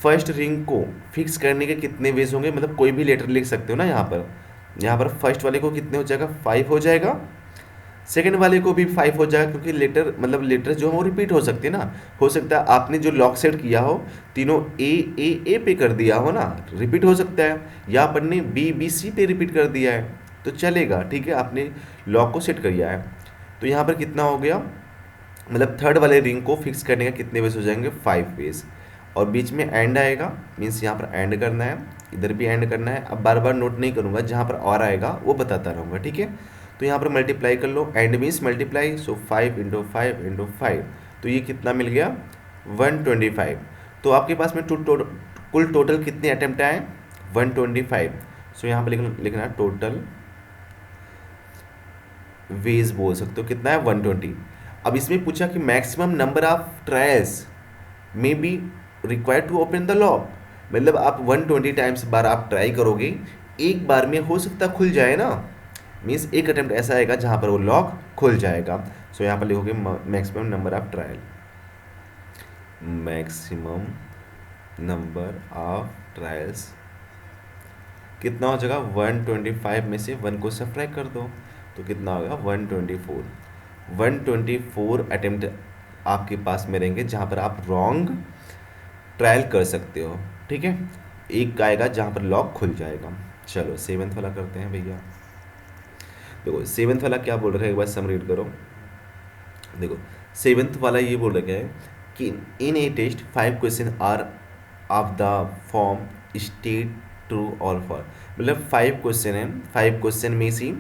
फर्स्ट रिंग को फिक्स करने के कितने वेज होंगे, मतलब कोई भी लेटर लिख सकते हो ना, यहाँ पर फर्स्ट वाले को कितने हो जाएगा, 5 हो जाएगा, सेकंड वाले को भी 5 हो जाएगा, क्योंकि लेटर मतलब लेटर जो है वो रिपीट हो सकते हैं ना, हो सकता है आपने जो लॉक सेट किया हो तीनों ए पे कर दिया हो ना, रिपीट हो सकता है, या अपन ने B पे रिपीट कर दिया है तो चलेगा। ठीक है, आपने लॉक को सेट किया है। तो यहाँ पर कितना हो गया, मतलब थर्ड वाले रिंग को फिक्स करने का कितने वेज हो जाएंगे, 5 वेज, और बीच में एंड आएगा, मीन्स यहाँ पर एंड करना है, इधर भी एंड करना है। अब बार बार नोट नहीं करूँगा, जहाँ पर और आएगा वो बताता रहूँगा। ठीक है, तो यहाँ पर मल्टीप्लाई कर लो, एंड मीन्स मल्टीप्लाई, सो 5 × 5 × 5, तो ये कितना मिल गया, 125। तो आपके पास में कुल टोटल कितने अटेम्प्ट आए, 125। सो यहाँ पर लिखना टोटल वेज बोल सकते हो, कितना है, 120। अब इसमें पूछा कि maximum number of trials may be required to open the lock, मतलब आप 120 टाइम्स बार आप ट्राई करोगे, एक बार में हो सकता खुल जाए ना, मीन्स एक अटेम्प्ट ऐसा आएगा जहाँ पर वो लॉक खुल जाएगा। सो यहाँ पर लिखोगे maximum number of trial, maximum number of trials कितना हो जाएगा, 125 में से 1 को सब्ट्रैक्ट कर दो तो कितना होगा 124। 124 अटेम्प्ट आपके पास में रहेंगे जहाँ पर आप रॉन्ग ट्रायल कर सकते हो, ठीक है। एक आएगा जहाँ पर लॉक खुल जाएगा। चलो सेवन्थ वाला करते हैं भैया। देखो सेवन्थ वाला क्या बोल रहा है, एक बार सम रीड करो। देखो सेवन्थ वाला ये बोल रखा है कि in a test 5 question are of the form state true और फॉल्स। मतलब 5 क्वेश्चन है, 5 क्वेश्चन में से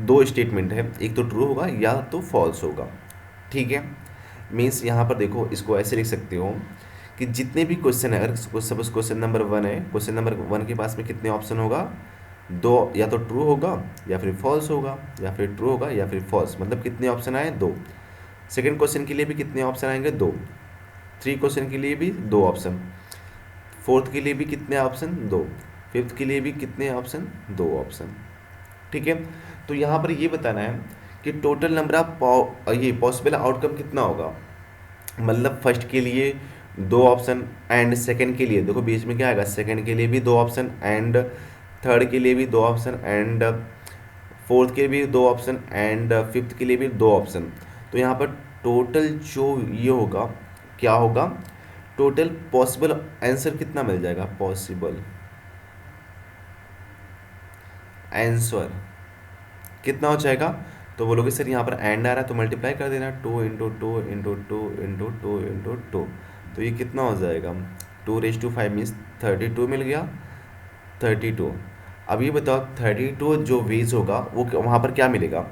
2 स्टेटमेंट है, एक तो ट्रू होगा या तो फॉल्स होगा, ठीक है। मीन्स यहाँ पर देखो इसको ऐसे लिख सकते हो कि जितने भी क्वेश्चन है, अगर सपोज क्वेश्चन नंबर 1 है, क्वेश्चन नंबर 1 के पास में कितने ऑप्शन होगा, 2, या तो ट्रू होगा या फिर फॉल्स होगा, या फिर ट्रू होगा या फिर फॉल्स, मतलब कितने ऑप्शन आए 2। सेकेंड क्वेश्चन के लिए भी कितने ऑप्शन आएंगे 2, 3 क्वेश्चन के लिए भी 2 ऑप्शन, फोर्थ के लिए भी कितने ऑप्शन 2, फिफ्थ के लिए भी कितने ऑप्शन 2 ऑप्शन, ठीक है। तो यहाँ पर ये बताना है कि टोटल नंबर ऑफ ये पॉसिबल आउटकम कितना होगा। मतलब फर्स्ट के लिए 2 ऑप्शन एंड सेकंड के लिए, देखो बीच में क्या आएगा, सेकंड के लिए भी 2 ऑप्शन एंड थर्ड के लिए भी 2 ऑप्शन एंड फोर्थ के लिए भी 2 ऑप्शन एंड फिफ्थ के लिए भी 2 ऑप्शन। तो यहाँ पर टोटल जो ये होगा क्या होगा, टोटल पॉसिबल आंसर कितना मिल जाएगा, पॉसिबल आंसर कितना हो जाएगा। तो बोलोगे सर यहाँ पर एंड आ रहा है तो मल्टीप्लाई कर देना, 2 इंटू 2 इंटू 2 इंटू 2 इंटू 2, तो ये कितना हो जाएगा 2⁵ मीन्स 32 मिल गया, 32। अब ये बताओ 32 जो वेज होगा वो वहाँ पर क्या मिलेगा,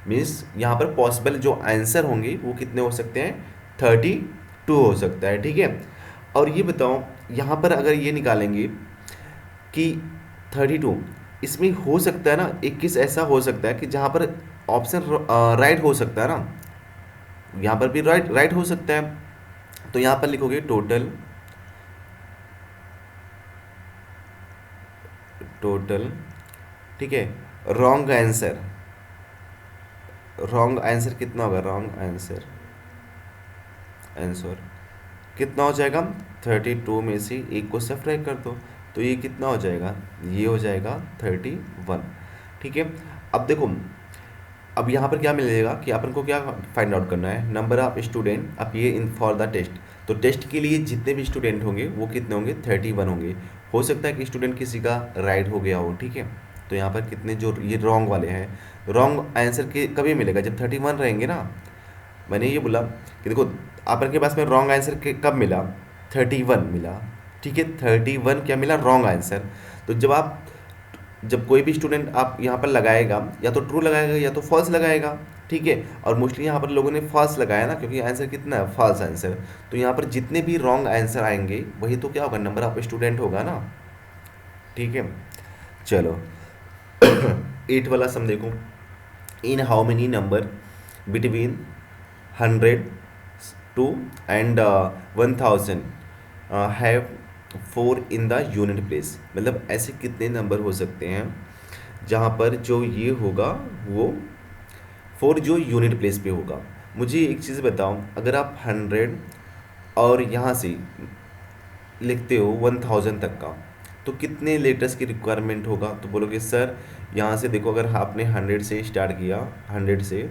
मीन्स यहाँ पर पॉसिबल जो आंसर होंगे वो कितने हो सकते हैं, 32 हो सकता है, ठीक है। और ये बताओ यहाँ पर अगर ये निकालेंगे कि 32, इसमें हो सकता है ना 21 ऐसा हो सकता है कि जहाँ पर ऑप्शन राइट हो सकता है ना, यहाँ पर भी राइट राइट हो सकता है। तो यहाँ पर लिखोगे टोटल, टोटल, ठीक है। रॉन्ग आंसर, रॉन्ग आंसर कितना होगा, रॉन्ग आंसर, आंसर कितना हो जाएगा, 32 में से 1 को सब्ट्रैक्ट कर दो तो ये कितना हो जाएगा, ये हो जाएगा 31, ठीक है। अब देखो अब यहाँ पर क्या मिलेगा कि अपन को क्या फाइंड आउट करना है, number of student appear in for the test. तो टेस्ट के लिए जितने भी स्टूडेंट होंगे वो कितने होंगे, 31 होंगे। हो सकता है कि स्टूडेंट किसी का राइट हो गया हो, ठीक है। तो यहाँ पर कितने जो ये रॉन्ग वाले हैं, रॉन्ग आंसर के कभी मिलेगा जब 31 रहेंगे ना। मैंने ये बोला कि देखो आपके पास में रॉन्ग आंसर के कब मिला, 31 मिला, ठीक है। 31 क्या मिला, रॉन्ग आंसर। तो जब कोई भी स्टूडेंट आप यहाँ पर लगाएगा या तो ट्रू लगाएगा या तो फॉल्स लगाएगा, ठीक है। और मोस्टली यहाँ पर लोगों ने फॉल्स लगाया ना, क्योंकि आंसर कितना है, फॉल्स आंसर। तो यहाँ पर जितने भी रॉन्ग आंसर आएंगे वही तो क्या होगा, नंबर ऑफ स्टूडेंट होगा ना, ठीक है। चलो 8 वाला सम देखो, in how many number between 100 to and 1000 have 4 in the unit place. मतलब ऐसे कितने नंबर हो सकते हैं जहाँ पर जो ये होगा वो 4 जो यूनिट प्लेस पे होगा। मुझे एक चीज़ बताओ, अगर आप 100 और यहाँ से लिखते हो 1000 तक का तो कितने लेटर्स की रिक्वायरमेंट होगा। तो बोलोगे सर यहाँ से देखो, अगर आपने 100 से स्टार्ट किया, 100 से,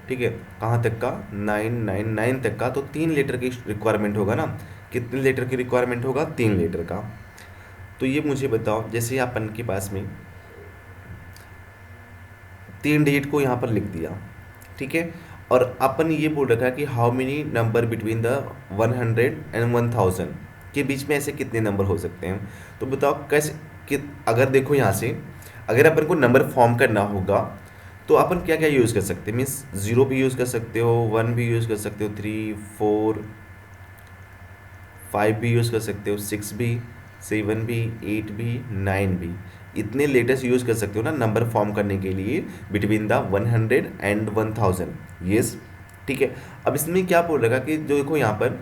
ठीक है, कहाँ तक का, 999 तक का, तो 3 लीटर की रिक्वायरमेंट होगा ना। कितने लीटर की रिक्वायरमेंट होगा, 3 लीटर का। तो ये मुझे बताओ, जैसे अपन के पास में 3 डिजिट को यहाँ पर लिख दिया, ठीक है, और अपन ये बोल रखा है कि how many number between the 100 and 1000 के बीच में ऐसे कितने नंबर हो सकते हैं। तो बताओ कैसे कि अगर देखो यहाँ से अगर अपन को नंबर फॉर्म करना होगा तो अपन क्या क्या यूज़ कर सकते हैं, मीन्स 0 भी यूज़ कर सकते हो, 1 भी यूज़ कर सकते हो, 3, 4, 5 भी यूज़ कर सकते हो, 6 भी, 7 भी, 8 भी, 9 भी। इतने लेटर्स यूज़ कर सकते हो ना नंबर फॉर्म करने के लिए बिटवीन द 100 एंड 1000। यस, ठीक है। अब इसमें क्या बोल रखा कि जो देखो यहाँ पर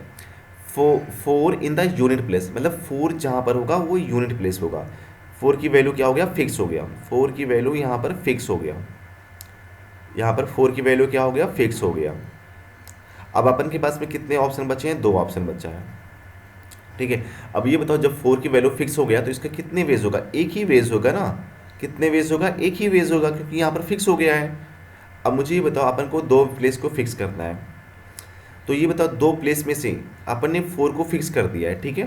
4 इन द यूनिट प्लेस, मतलब 4 जहाँ पर होगा वो यूनिट प्लेस होगा। 4 की वैल्यू क्या हो गया, फिक्स हो गया, 4 की वैल्यू यहाँ पर फिक्स हो गया, यहाँ पर 4 की वैल्यू क्या हो गया, फिक्स हो गया। अब अपन के पास में कितने ऑप्शन बचे हैं, 2 ऑप्शन बचा है। ठीक है, अब ये बताओ जब 4 की वैल्यू फिक्स हो गया तो इसका कितने वेज होगा, एक ही वेज होगा ना। कितने वेज होगा, एक ही वेज होगा, क्योंकि यहाँ पर फिक्स हो गया है। अब मुझे ये बताओ अपन को दो प्लेस को फिक्स करना है, तो ये बताओ दो प्लेस में से अपन ने 4 को फिक्स कर दिया है। ठीक है,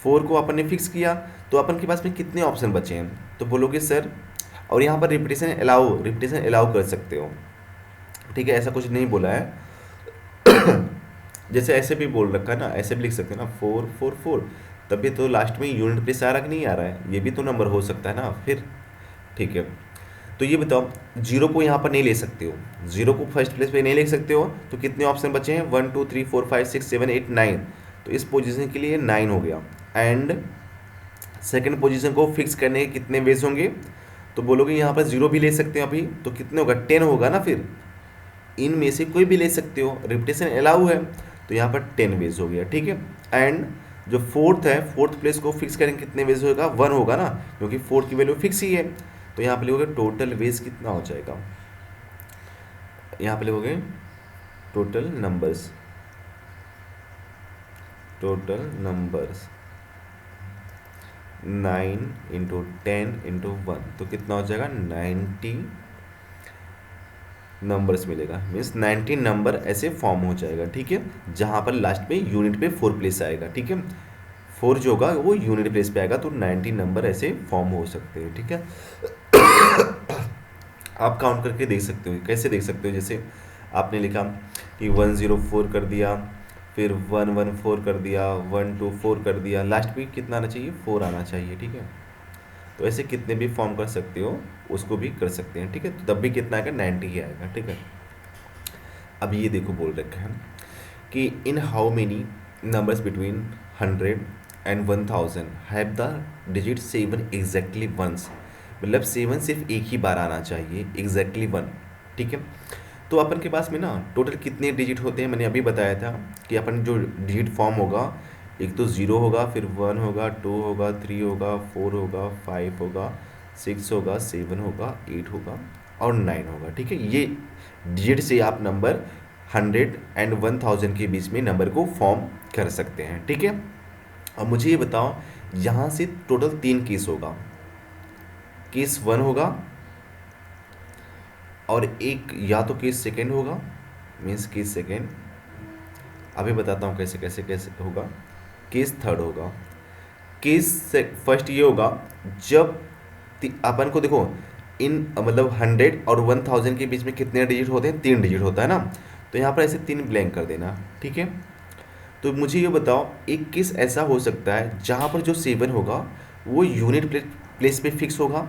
4 को अपन ने फिक्स किया, तो अपन के पास में कितने ऑप्शन बचे हैं, तो बोलोगे सर, और यहाँ पर रिपीटेशन अलाउ कर सकते हो। ठीक है, ऐसा कुछ नहीं बोला है, जैसे ऐसे भी बोल रखा है ना, ऐसे भी लिख सकते हैं ना, 4 4 4, तभी तो लास्ट में यूनिट प्लेस आ रहा कि नहीं आ रहा है, ये भी तो नंबर हो सकता है ना फिर। ठीक है, तो ये बताओ जीरो को यहाँ पर नहीं ले सकते हो, जीरो को फर्स्ट प्लेस पे नहीं ले सकते हो, तो कितने ऑप्शन बचे हैं, 1 2 3 4 5 6 7 8 9, तो इस पोजीशन के लिए 9 हो गया। एंड सेकंड पोजीशन को फिक्स करने के कितने वेज होंगे, तो बोलोगे यहाँ पर जीरो भी ले सकते हैं अभी, तो कितने होगा, 10 होगा ना फिर, इनमें से कोई भी ले सकते हो, रिपीटेशन अलाउ है, तो यहाँ पर 10 वेज हो गया। ठीक है, एंड जो फोर्थ है, फोर्थ प्लेस को फिक्स करेंगे कितने वेज होगा, 1 होगा ना, क्योंकि फोर्थ की वैल्यू फिक्स ही है, तो यहाँ पे लिखोगे टोटल वेज कितना हो जाएगा, यहाँ पे लिखोगे टोटल नंबर्स, टोटल नंबर्स 9 × 10 × 1, तो कितना हो जाएगा, 90 नंबर्स मिलेगा, मीन्स 90 नंबर ऐसे फॉर्म हो जाएगा। ठीक है, जहाँ पर लास्ट में यूनिट पे 4 प्लेस आएगा। ठीक है, 4 जो होगा वो यूनिट प्लेस पे आएगा, तो 90 नंबर ऐसे फॉर्म हो सकते हैं। ठीक है, आप काउंट करके देख सकते हो, कैसे देख सकते हो, जैसे आपने लिखा कि 104 कर दिया, फिर 114 कर दिया, 124 कर दिया, लास्ट में कितना आना चाहिए, 4 आना चाहिए। ठीक है, तो ऐसे कितने भी फॉर्म कर सकते हो, उसको भी कर सकते हैं। ठीक है, तो तब भी कितना आएगा, 90 ही आएगा। ठीक है, अब ये देखो बोल रखा है कि in how many numbers between 100 and 1000 have the digit 7 exactly once, मतलब 7 सिर्फ एक ही बार आना चाहिए, एग्जैक्टली 1। ठीक है, तो अपन के पास में ना टोटल कितने डिजिट होते हैं, मैंने अभी बताया था कि अपन जो डिजिट फॉर्म होगा, एक तो 0 होगा, फिर 1 होगा, 2 होगा, 3 होगा, 4 होगा, 5 होगा, 6 होगा, 7 होगा, 8 होगा और 9 होगा। ठीक है, ये डिजिट से आप नंबर 100 and 1000 के बीच में नंबर को फॉर्म कर सकते हैं। ठीक है, अब मुझे ये बताओ, यहाँ से टोटल 3 केस होगा, केस 1 होगा, और एक या तो केस सेकेंड होगा, मीन्स केस सेकेंड, अभी बताता हूँ कैसे कैसे कैसे होगा, केस थर्ड होगा, फर्स्ट ये होगा जब अपन को देखो, इन मतलब 100 और 1000 के बीच में कितने डिजिट होते हैं, 3 डिजिट होता है ना, तो यहाँ पर ऐसे 3 ब्लैंक कर देना। ठीक है, तो मुझे ये बताओ एक केस ऐसा हो सकता है जहाँ पर जो 7 होगा वो यूनिट प्लेस पे फिक्स होगा,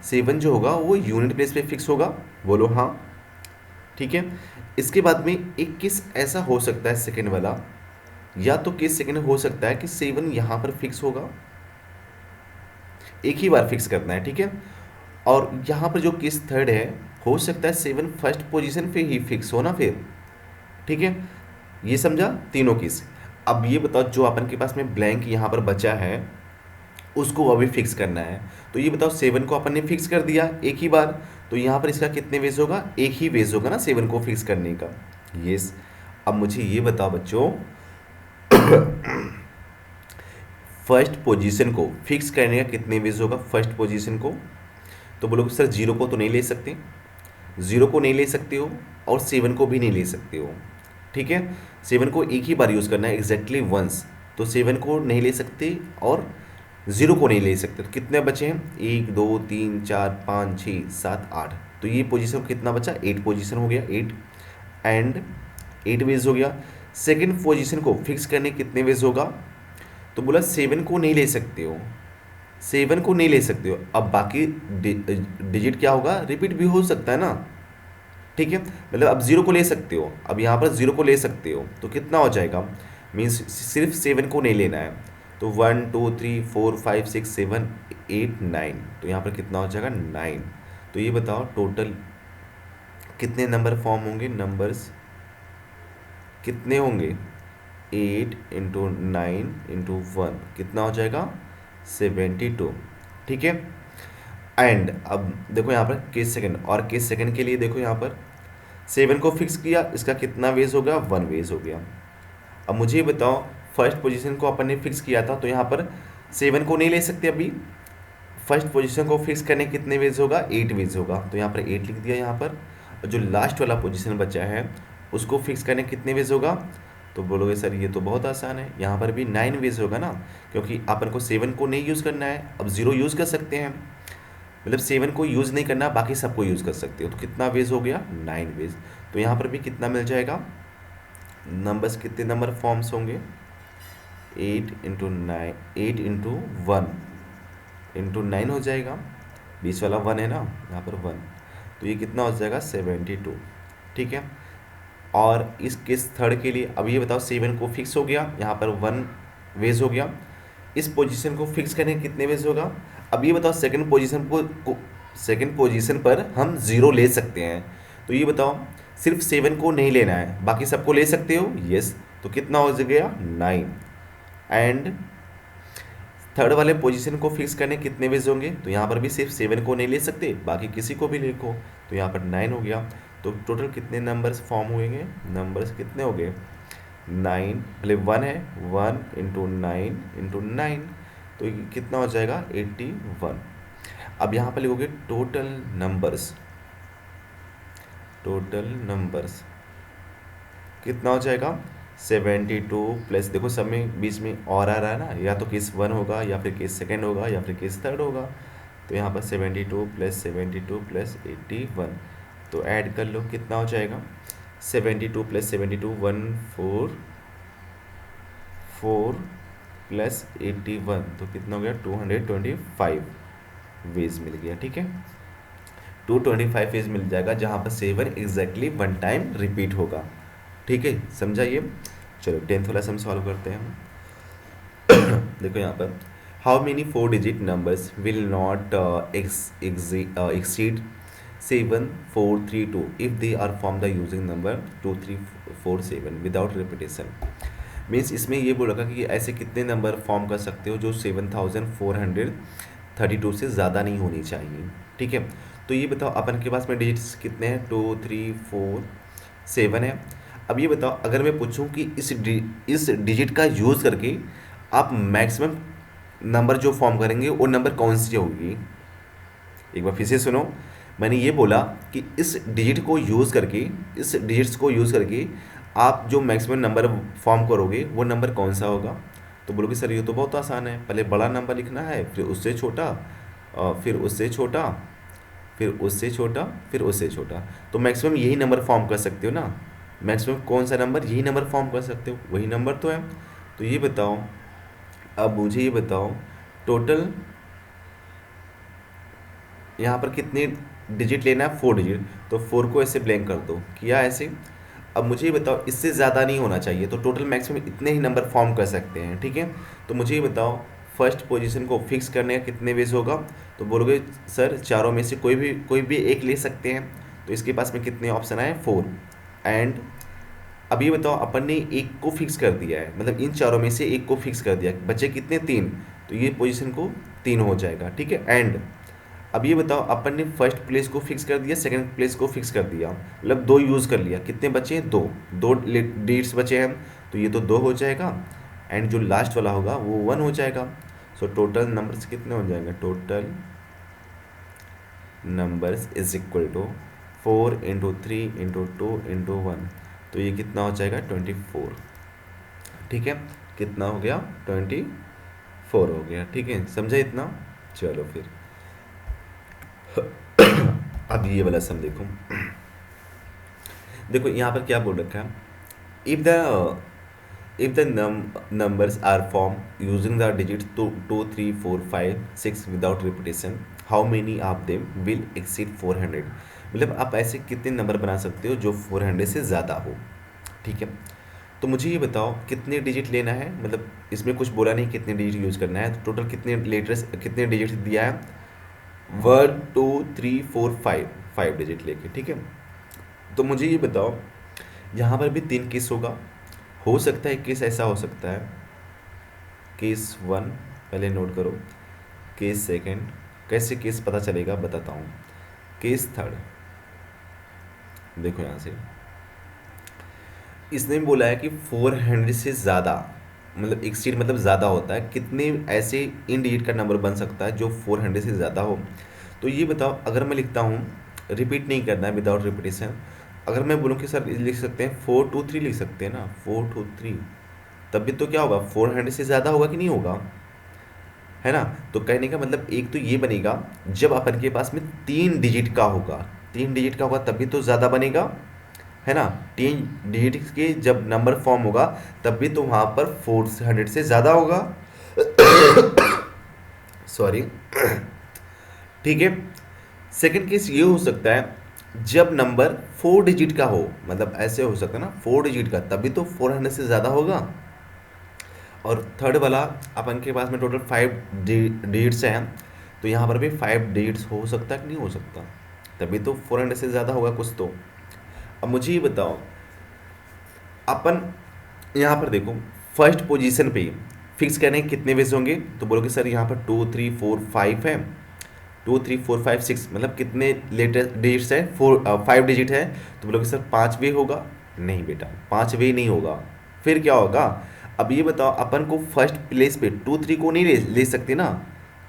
7 जो होगा वो यूनिट प्लेस पे फिक्स होगा, बोलो हाँ। ठीक है, इसके बाद में एक केस ऐसा हो सकता है सेकेंड वाला, या तो केस सेकेंड हो सकता है कि 7 यहाँ पर फिक्स होगा, एक ही बार फिक्स करना है। ठीक है, और यहाँ पर जो केस थर्ड है, हो सकता है 7 फर्स्ट पोजीशन पे ही फिक्स हो ना फिर। ठीक है, ये समझा तीनों केस। अब ये बताओ जो अपन के पास में ब्लैंक यहाँ पर बचा है उसको अभी फिक्स करना है, तो ये बताओ 7 को अपन ने फिक्स कर दिया एक ही बार, तो यहाँ पर इसका कितने वेज होगा, एक ही वेज होगा ना 7 को फिक्स करने का। यस, अब मुझे ये बताओ बच्चों, फर्स्ट पोजीशन को फिक्स करने का कितने वेज होगा, फर्स्ट पोजीशन को, तो बोलोगे सर 0 को तो नहीं ले सकते, 0 को नहीं ले सकते हो, और 7 को भी नहीं ले सकते हो। ठीक है, 7 को एक ही बार यूज़ करना है एग्जैक्टली वंस, तो 7 को नहीं ले सकते और 0 को नहीं ले सकते, तो कितने बचे हैं, 1 2 3 4 5 6 7 8, तो ये पोजीशन कितना बचा, 8 पोजीशन हो गया, 8 एंड 8 वेज हो गया। सेकंड पोजीशन को फिक्स करने कितने वेज होगा, तो बोला 7 को नहीं ले सकते हो, 7 को नहीं ले सकते हो, अब बाकी डिजिट क्या होगा, रिपीट भी हो सकता है ना। ठीक है, मतलब अब 0 को ले सकते हो, अब यहाँ पर 0 को ले सकते हो, तो कितना हो जाएगा, मीन्स सिर्फ 7 को नहीं लेना है, तो 1 2 3 4 5 6 7 8 9, तो यहाँ पर कितना हो जाएगा 9। तो ये बताओ टोटल कितने नंबर फॉर्म होंगे, नंबर्स कितने होंगे, 8 × 9 × 1 कितना हो जाएगा, 72। ठीक है, एंड अब देखो यहाँ पर केस सेकंड, और केस सेकंड के लिए देखो यहाँ पर 7 को फिक्स किया, इसका कितना वेज हो गया, 1 वेज हो गया। अब मुझे ये बताओ फर्स्ट पोजीशन को अपन ने फिक्स किया था, तो यहाँ पर 7 को नहीं ले सकते अभी। फर्स्ट पोजीशन को फिक्स करने कितने वेज होगा, 8 वेज होगा, तो यहाँ पर 8 लिख दिया यहाँ पर। और जो लास्ट वाला पोजीशन बचा है उसको फिक्स करने कितने वेज होगा, तो बोलोगे सर ये तो बहुत आसान है, यहाँ पर भी 9 वेज होगा ना, क्योंकि अपन को 7 को नहीं यूज़ करना है। अब 0 यूज़ कर सकते हैं, मतलब 7 को यूज़ नहीं करना, बाकी सबको यूज़ कर सकते हो, तो कितना वेज हो गया, 9 वेज। तो यहाँ पर भी कितना मिल जाएगा, नंबर्स कितने नंबर फॉर्म्स होंगे, 8 × 9, 8 × 1 × 9 हो जाएगा, बीच वाला 1 है ना, यहाँ पर 1, तो ये कितना हो जाएगा, 72। ठीक है। और इस केस थर्ड के लिए अब ये बताओ 7 को फिक्स हो गया, यहाँ पर 1 वेज हो गया, इस पोजीशन को फिक्स करने कितने वेज होगा। अब ये बताओ सेकंड पोजीशन पर हम 0 ले सकते हैं, तो ये बताओ सिर्फ 7 को नहीं लेना है, बाकी सबको ले सकते हो, यस। तो कितना हो गया, 9। एंड थर्ड वाले पोजीशन को फिक्स करने कितने वेज होंगे, तो यहाँ पर भी सिर्फ 7 को नहीं ले सकते, बाकी किसी को भी लिखो, तो यहाँ पर 9 हो गया। तो टोटल कितने नंबर्स फॉर्म हुएंगे, नंबर्स कितने हो गए, 9, पहले 1 है, 1 × 9 × 9, तो ये कितना हो जाएगा, 81। अब यहाँ पर लिखोगे टोटल नंबर्स कितना हो जाएगा, 72 प्लस, देखो सब में बीच में और आ रहा है ना, या तो केस 1 होगा, या फिर केस सेकंड होगा, या फिर केस थर्ड होगा, तो यहाँ पर 72 + 72 + 81, तो ऐड कर लो कितना हो जाएगा, 72 + 72 144 + 81, तो कितना हो गया, 225 वेज मिल गया। ठीक है, 225 वेज मिल जाएगा, जहाँ पर 7 एग्जैक्टली 1 टाइम रिपीट होगा। ठीक है, समझा ये। चलो 10th वाला सम सॉल्व करते हैं हम। देखो यहाँ पर how many 4 digit numbers will not exceed 7432 if they are form the using number 2347 without repetition. Means इसमें ये बोल रखा कि ऐसे कितने नंबर फॉर्म कर सकते हो जो 7432 से ज़्यादा नहीं होनी चाहिए। ठीक है, तो ये बताओ अपन के पास में डिजिट्स कितने हैं, 2 3 4 7 है। अब ये बताओ अगर मैं पूछूं कि इस डिजिट का यूज़ करके आप मैक्सिमम नंबर जो फॉर्म करेंगे वो नंबर कौन सी होगी। एक बार फिर से सुनो, मैंने ये बोला कि इस डिजिट्स को यूज़ करके आप जो मैक्सिमम नंबर फॉर्म करोगे वो नंबर कौन सा होगा। तो बोलोगे सर ये तो बहुत आसान है, पहले बड़ा नंबर लिखना है, फिर उससे छोटा, फिर उससे छोटा, फिर उससे छोटा, फिर उससे छोटा, तो मैक्सिमम यही नंबर फॉर्म कर सकते हो ना। मैक्सिमम कौन सा नंबर, यही नंबर फॉर्म कर सकते हो, वही नंबर तो है। तो ये बताओ, अब मुझे ये बताओ टोटल यहाँ पर कितने डिजिट लेना है, 4 डिजिट, तो 4 को ऐसे ब्लैंक कर दो, किया ऐसे। अब मुझे ये बताओ इससे ज़्यादा नहीं होना चाहिए, तो टोटल मैक्सिमम इतने ही नंबर फॉर्म कर सकते हैं। ठीक है, तो मुझे ये बताओ फर्स्ट पोजीशन को फिक्स करने का कितने वेज होगा। तो बोलोगे सर चारों में से कोई भी एक ले सकते हैं, तो इसके पास में कितने ऑप्शन आए, 4। एंड अब ये बताओ अपन ने एक को फिक्स कर दिया है, मतलब इन चारों में से एक को फिक्स कर दिया, बचे कितने, 3, तो ये पोजीशन को 3 हो जाएगा। ठीक है, एंड अब ये बताओ अपन ने फर्स्ट प्लेस को फिक्स कर दिया, सेकंड प्लेस को फिक्स कर दिया, मतलब 2 यूज़ कर लिया, कितने बचे हैं, 2 डिजिट्स बचे हैं, तो ये तो 2 हो जाएगा, एंड जो लास्ट वाला होगा वो 1 हो जाएगा। सो टोटल नंबर्स कितने हो जाएंगे, total numbers is equal to 4 × 3 × 2 × 1, तो ये कितना हो जाएगा, 24। ठीक है, कितना हो गया, 24 हो गया। ठीक है, समझा इतना। चलो फिर अब ये वाला सम देखो। देखो यहाँ पर क्या बोल रखा है, if the numbers are formed using the digits 2 3 4 5 6 without repetition, how many of them will exceed 400। मतलब आप ऐसे कितने नंबर बना सकते हो जो 400 से ज़्यादा हो। ठीक है, तो मुझे ये बताओ कितने डिजिट लेना है, मतलब इसमें कुछ बोला नहीं कितने डिजिट यूज़ करना है, तो टोटल कितने डिजिट दिया है, 1 2 3 4 5 डिजिट लेके। ठीक है, तो मुझे ये बताओ यहाँ पर भी 3 केस होगा, हो सकता है केस ऐसा हो सकता है, केस 1 पहले नोट करो, केस सेकंड, कैसे केस पता चलेगा बताता हूँ। केस थर्ड, देखो यहाँ से इसने बोला है कि 400 से ज़्यादा, मतलब एक्सीड मतलब ज़्यादा होता है, कितने ऐसे इन डिजिट का नंबर बन सकता है जो 400 से ज़्यादा हो। तो ये बताओ, अगर मैं लिखता हूँ, रिपीट नहीं करना है, विदाउट रिपीटेशन। अगर मैं बोलूँ कि सर लिख सकते हैं 423 लिख सकते हैं ना, 423, तब भी तो क्या होगा, 400 से ज़्यादा होगा कि नहीं होगा, है ना। तो कहने का मतलब एक तो ये बनेगा जब अपन के पास में 3 डिजिट का होगा, 3 डिजिट का होगा तभी तो ज़्यादा बनेगा, है ना। 3 डिजिट के जब नंबर फॉर्म होगा तब भी तो वहाँ पर 400 से ज़्यादा होगा। सॉरी। ठीक है। सेकंड केस ये हो सकता है जब नंबर 4 डिजिट का हो, मतलब ऐसे हो सकता है ना 4 डिजिट का, तभी तो 400 से ज़्यादा होगा। और थर्ड वाला, अपन के पास में टोटल 5 डिजिट्स हैं, तो यहाँ पर भी 5 डिजिट्स हो सकता है कि नहीं हो सकता, तभी तो 400 से ज़्यादा होगा कुछ तो। अब मुझे ये बताओ, अपन यहाँ पर देखो फर्स्ट पोजीशन पे फिक्स करने के कितने वेज होंगे, तो बोलोगे सर यहाँ पर 2 3 4 5 है, 2 3 4 5 6, मतलब कितने लेटेस्ट डिजिट्स है, 5 डिजिट है, तो बोलोगे सर 5 वे होगा। नहीं बेटा, 5 वे नहीं होगा। फिर क्या होगा, अब ये बताओ, अपन को फर्स्ट प्लेस पे 2 3 को नहीं ले सकते ना,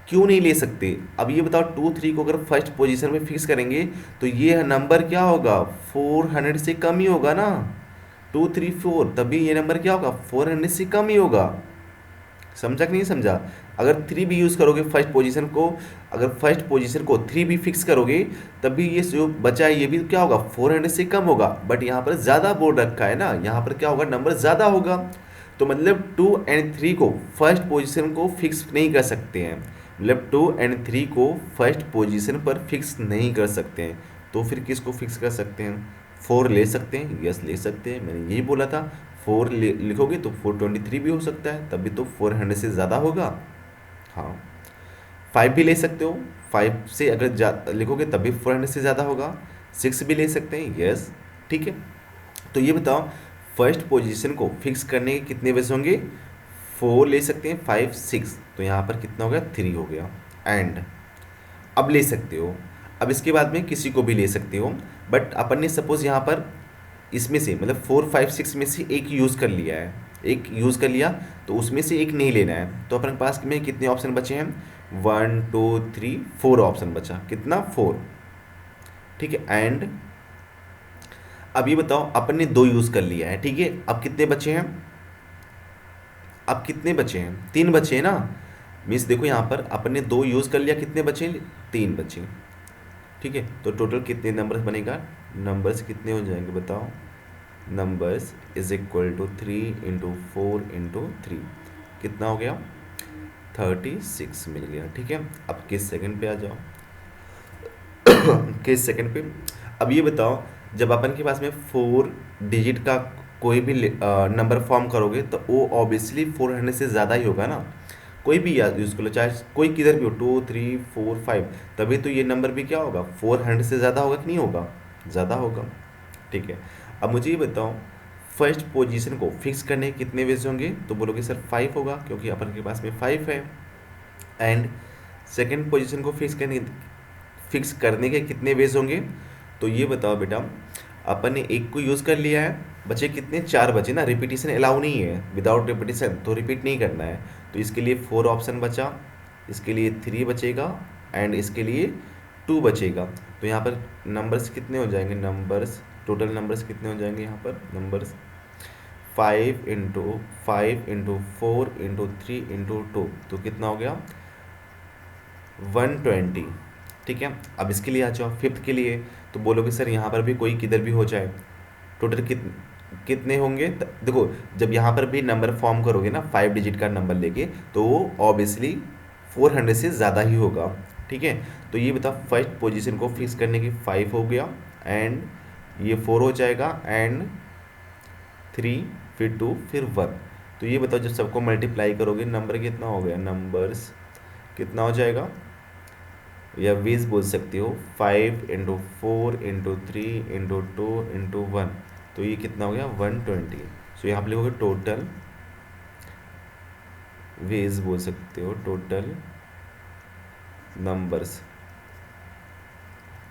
क्यों नहीं ले सकते। अब ये बताओ 2 3 को अगर फर्स्ट पोजीशन में फिक्स करेंगे तो ये नंबर क्या होगा, 400 से कम ही होगा ना, 2 3 4, तभी ये नंबर क्या होगा, 400 से कम ही होगा। समझा कि नहीं समझा। अगर 3 भी यूज़ करोगे फर्स्ट पोजीशन को, अगर फर्स्ट पोजीशन को 3 भी फिक्स करोगे, तभी ये जो बचा है ये भी क्या होगा, 400 से कम होगा। बट यहाँ पर ज़्यादा बोर्ड रखा है ना, यहाँ पर क्या होगा, नंबर ज़्यादा होगा। तो मतलब 2 और 3 को फर्स्ट पोजीशन को फिक्स नहीं कर सकते हैं, मतलब 2 और 3 को फर्स्ट पोजीशन पर फिक्स नहीं कर सकते हैं। तो फिर किसको फिक्स कर सकते हैं, 4 ले सकते हैं, यस ले सकते हैं, मैंने यही बोला था। 4 लिखोगे तो 423 भी हो सकता है, तभी तो 400 से ज़्यादा होगा। हाँ, 5 भी ले सकते हो, 5 से अगर लिखोगे तभी 400 से ज़्यादा होगा। 6 भी ले सकते हैं, यस। ठीक है। तो ये बताओ, फर्स्ट पोजीशन को फिक्स करने के कितने वेज होंगे, 4 ले सकते हैं, 5 6, तो यहाँ पर कितना हो गया, 3 हो गया। एंड अब ले सकते हो, अब इसके बाद में किसी को भी ले सकते हो, बट अपन ने सपोज यहाँ पर इसमें से मतलब 4 5 6 में से एक यूज़ कर लिया है, एक यूज़ कर लिया, तो उसमें से एक नहीं लेना है। तो अपने पास में कितने ऑप्शन बचे हैं, 1 2 3 4 ऑप्शन बचा, कितना, 4। ठीक है। एंड अब ये बताओ, अपन ने 2 यूज़ कर लिया है, ठीक है, अब कितने बचे हैं, अब कितने बचे हैं, 3 बचे हैं ना। मीन्स देखो यहाँ पर अपन ने 2 यूज़ कर लिया, कितने बचे, 3 बचे। ठीक है। तो टोटल कितने नंबर्स बनेगा, नंबर्स कितने हो जाएंगे बताओ, नंबर्स इज इक्वल टू 3 × 4 × 3, कितना हो गया, 36 मिल गया। ठीक है। अब किस सेकंड पे आ जाओ, किस सेकंड पे। अब ये बताओ, जब अपन के पास में 4 डिजिट का कोई भी नंबर फॉर्म करोगे तो वो ऑब्वियसली 400 से ज़्यादा ही होगा ना। कोई भी याद यूज़ कर लो, चाहे कोई किधर भी हो, 2 3 4 5, तभी तो ये नंबर भी क्या होगा, 400 से ज़्यादा होगा कि नहीं होगा, ज़्यादा होगा। ठीक है। अब मुझे ये बताओ, फर्स्ट पोजीशन को फिक्स करने के कितने वेज होंगे, तो बोलोगे सर 5 होगा, क्योंकि अपन के पास में 5 है। एंड सेकंड पोजीशन को फिक्स करने के कितने वेज होंगे, तो ये बताओ बेटा, अपन ने एक को यूज़ कर लिया है, बचे कितने, 4 बचे ना, रिपीटिशन अलाउ नहीं है, विदाउट रिपीटिशन तो रिपीट नहीं करना है। तो इसके लिए 4 ऑप्शन बचा, इसके लिए 3 बचेगा, एंड इसके लिए 2 बचेगा। तो यहाँ पर नंबर्स कितने हो जाएंगे, नंबर्स टोटल नंबर्स कितने हो जाएंगे यहाँ पर, नंबर्स 5 × 4 × 3 × 2, तो कितना हो गया, 120। ठीक है। अब इसके लिए आ जाओ फिफ्थ के लिए, तो बोलोगे सर यहाँ पर भी कोई किधर भी हो जाए, टोटल कितने होंगे, देखो जब यहाँ पर भी नंबर फॉर्म करोगे ना 5 डिजिट का नंबर लेके, तो वो ऑब्वियसली 400 से ज़्यादा ही होगा। ठीक है। तो ये बताओ, फर्स्ट पोजीशन को फिक्स करने की 5 हो गया, एंड ये 4 हो जाएगा, एंड 3 फिर 2 फिर 1। तो ये बताओ, जब सबको मल्टीप्लाई करोगे नंबर कितना हो गया, नंबर्स कितना हो जाएगा, या वेज बोल सकते हो, 5 × 4 × 3 × 2 × 1, तो ये कितना हो गया, 120। सो यहाँ पे लिखोगे टोटल वेज बोल सकते हो, टोटल नंबर्स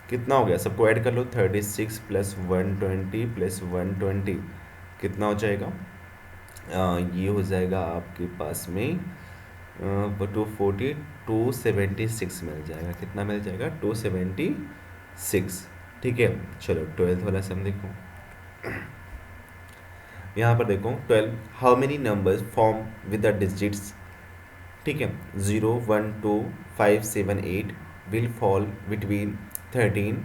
कितना हो गया, सबको ऐड कर लो, 36 प्लस 120 प्लस 120 कितना हो जाएगा, ये हो जाएगा आपके पास में 240, 276 मिल जाएगा। कितना मिल जाएगा, 276। ठीक है, चलो 12th वाला सम देखो। यहाँ पर देखो 12, how many numbers form with the digits, ठीक है, 0 1 2 5 7 8 will fall between 13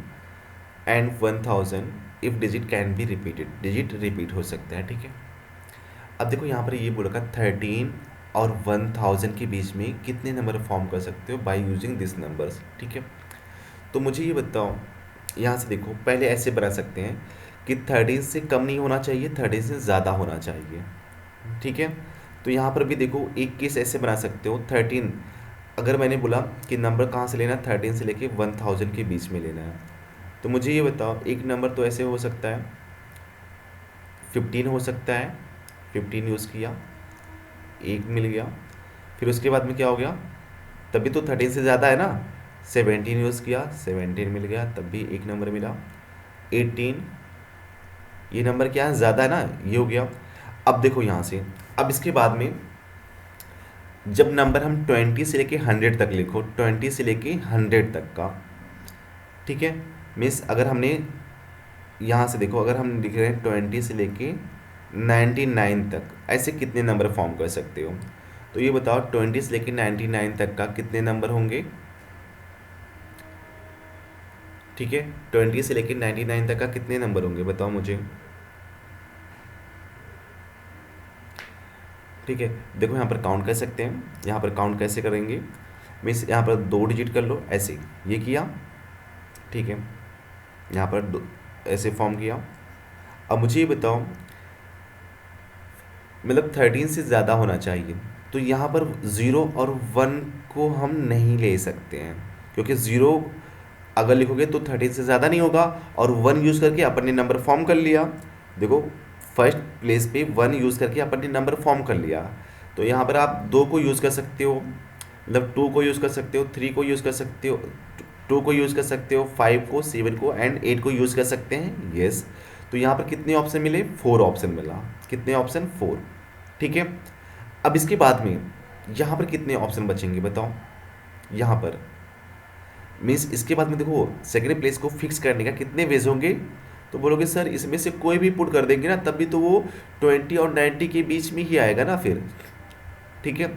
and 1000 if digit can be repeated, digit repeat हो सकता है। ठीक है, अब देखो यहाँ पर ये बोला 13 और 1000 के बीच में कितने नंबर फॉर्म कर सकते हो बाय यूजिंग दिस नंबर्स। ठीक है, तो मुझे ये बताओ, यहाँ से देखो पहले ऐसे बना सकते हैं कि 13 से कम नहीं होना चाहिए, 13 से ज़्यादा होना चाहिए। ठीक है, तो यहाँ पर भी देखो एक केस ऐसे बना सकते हो, 13 अगर मैंने बोला कि नंबर कहाँ से लेना है, 13 से लेके 1000 के बीच में लेना है, तो मुझे ये बताओ एक नंबर तो ऐसे हो सकता है 15 हो सकता है, 15 यूज़ किया, एक मिल गया। फिर उसके बाद में क्या हो गया, तभी तो 13 से ज़्यादा है ना, 17 यूज़ किया, 17 मिल गया, तब भी एक नंबर मिला। 18, ये नंबर क्या है, ज़्यादा है ना, ये हो गया। अब देखो यहाँ से, अब इसके बाद में जब नंबर हम 20 से लेके 100 तक लिखो, 20 से लेके 100 तक का, ठीक है, मीन्स अगर हमने यहाँ से देखो, अगर हम लिख रहे हैं 20 से लेके 99 तक, ऐसे कितने नंबर फॉर्म कर सकते हो, तो ये बताओ 20 से लेके 99 तक का कितने नंबर होंगे। ठीक है, 20 से लेके 99 तक का कितने नंबर होंगे बताओ मुझे। ठीक है, देखो यहाँ पर काउंट कर सकते हैं, यहाँ पर काउंट कैसे करेंगे, मीन्स यहाँ पर 2 डिजिट कर लो, ऐसे ये किया, ठीक है, यहाँ पर ऐसे फॉर्म किया। अब मुझे ये बताओ, मतलब 13 से ज़्यादा होना चाहिए, तो यहाँ पर 0 और 1 को हम नहीं ले सकते हैं, क्योंकि 0 अगर लिखोगे तो 13 से ज़्यादा नहीं होगा, और 1 यूज़ करके अपन ने नंबर फॉर्म कर लिया। देखो फर्स्ट प्लेस पे 1 यूज़ करके अपन ने नंबर फॉर्म कर लिया, तो यहाँ पर आप 2 को यूज़ कर सकते हो, मतलब 2 को यूज़ कर सकते हो, 3 को यूज़ कर सकते हो, 2 को यूज़ कर सकते हो, 5 को, 7 को एंड 8 को यूज़ कर सकते हैं। यस, तो यहाँ पर कितने ऑप्शन मिले, 4 ऑप्शन मिला। कितने ऑप्शन, 4। ठीक है, अब इसके बाद में यहाँ पर कितने ऑप्शन बचेंगे बताओ, यहाँ पर मीन्स इसके बाद में देखो सेकेंड प्लेस को फिक्स करने का कितने वेज होंगे, तो बोलोगे सर इसमें से कोई भी पुट कर देंगे ना, तब भी तो वो 20 और 90 के बीच में ही आएगा ना फिर। ठीक है,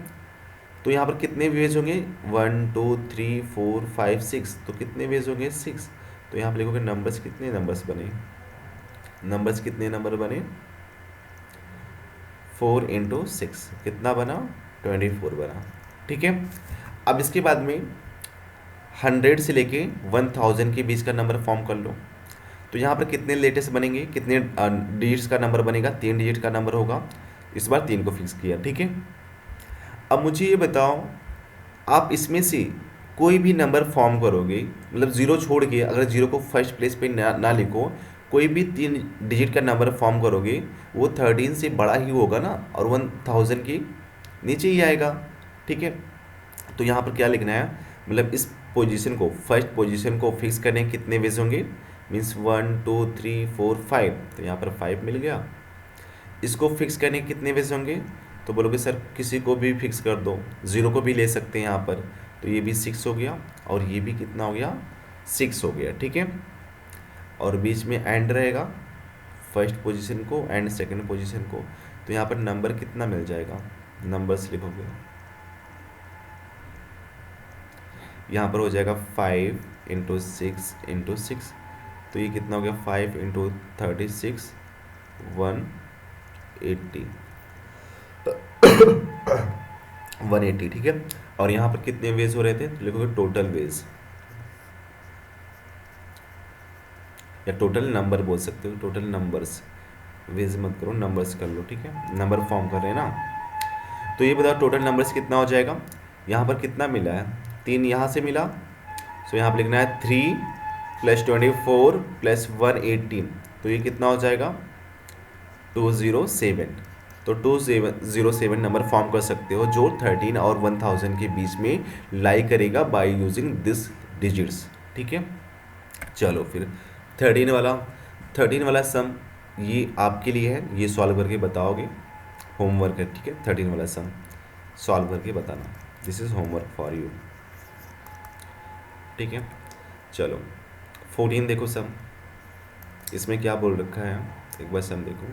तो यहाँ पर कितने वेज होंगे, 1 2 3 4 5 6, तो कितने वेज होंगे, 6। तो यहाँ पर लिखोगे नंबर्स, कितने नंबर्स बने, नंबर्स कितने नंबर बने, 4 इंटू 6 कितना बना, 24 बना। ठीक है, अब इसके बाद में 100 से लेके 1000 के बीच का नंबर फॉर्म कर लो, तो यहाँ पर कितने लेटेस्ट बनेंगे, कितने डिजिट्स का नंबर बनेगा, 3 डिजिट का नंबर होगा, इस बार 3 को फिक्स किया। ठीक है, अब मुझे ये बताओ, आप इसमें से कोई भी नंबर फॉर्म करोगे, मतलब 0 छोड़ के, अगर 0 को फर्स्ट प्लेस पे ना लिखो, कोई भी 3 डिजिट का नंबर फॉर्म करोगे, वो 13 से बड़ा ही होगा ना, और 1000 के नीचे ही आएगा। ठीक है, तो यहाँ पर क्या लिखना है, मतलब इस पोजीशन को, फर्स्ट पोजीशन को फिक्स करने के कितने वेज होंगे, मीन्स 1 2 3 4 5, तो यहाँ पर 5 मिल गया। इसको फिक्स करने के कितने वेज होंगे, तो बोलोगे सर किसी को भी फिक्स कर दो, 0 को भी ले सकते हैं यहाँ पर, तो ये भी 6 हो गया, और ये भी कितना हो गया, 6 हो गया। ठीक है, और बीच में एंड रहेगा, फर्स्ट पोजीशन को एंड सेकंड पोजीशन को, तो यहाँ पर नंबर कितना मिल जाएगा, नंबर्स लिखोगे, यहाँ पर हो जाएगा 5 इंटू 6 इंटू 6, तो ये कितना हो गया, 5 इंटू 36 180 180। ठीक है, और यहाँ पर कितने वेज हो रहे थे, तो लिखोगे टोटल वेज, या टोटल नंबर बोल सकते हो, टोटल नंबर्स, वेज मत करो, नंबर्स कर लो। ठीक है, नंबर फॉर्म कर रहे हैं ना, तो ये बताओ टोटल नंबर्स कितना हो जाएगा, यहाँ पर कितना मिला है, 3 यहाँ से मिला, सो यहाँ पर लिखना है 3 प्लस 24 प्लस 118, तो ये कितना हो जाएगा, 207। तो 207 नंबर फॉर्म कर सकते हो जो 13 और 1000 के बीच में लाई करेगा बाय यूजिंग दिस डिजिट्स। ठीक है, चलो फिर 13 वाला 13 वाला सम ये आपके लिए है, ये सॉल्व करके बताओगे, होमवर्क है। ठीक है, 13 वाला सम सॉल्व करके बताना, this is homework for you. ठीक है, चलो 14 देखो सम, इसमें क्या बोल रखा है, एक बार सम देखो।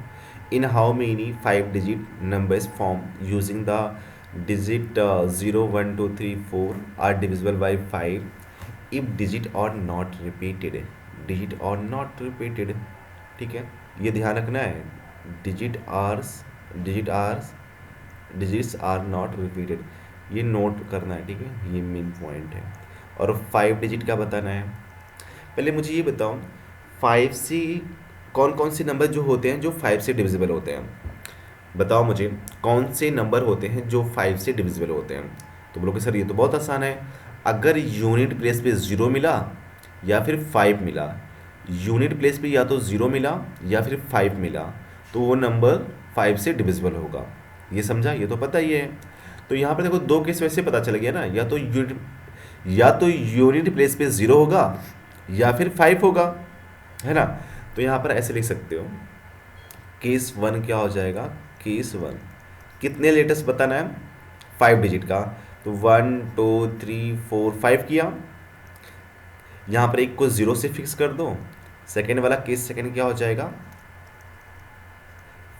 In how many 5 digit numbers form using the digit 0 1 2 3 4 are divisible by 5 if digit are not repeated, digit are not repeated. ठीक है, ये ध्यान रखना है, digit or digit or digits are not repeated, ये नोट करना है। ठीक है, ये मेन पॉइंट है। और 5 डिजिट का बताना है। पहले मुझे ये बताओ, 5 से कौन कौन से नंबर जो होते हैं जो 5 से डिविजिबल होते हैं, बताओ मुझे कौन से नंबर होते हैं जो 5 से डिविजिबल होते हैं। तो बोलोगे सर ये तो बहुत आसान है, अगर यूनिट प्लेस पे 0 मिला या फिर 5 मिला, यूनिट प्लेस पे या तो 0 मिला या फिर 5 मिला, तो वो नंबर 5 से डिविजिबल होगा। ये समझा, ये तो पता ही है। तो यहाँ पर देखो दो केस वैसे पता चल गया ना, या तो यूनिट प्लेस पे 0 होगा या फिर 5 होगा, है ना। तो यहाँ पर ऐसे लिख सकते हो, केस 1 क्या हो जाएगा, केस 1 कितने लेटर्स बताना है, 5 डिजिट का। तो 1 2 3 4 5 किया, यहाँ पर एक को 0 से फिक्स कर दो। सेकेंड वाला केस सेकेंड क्या हो जाएगा,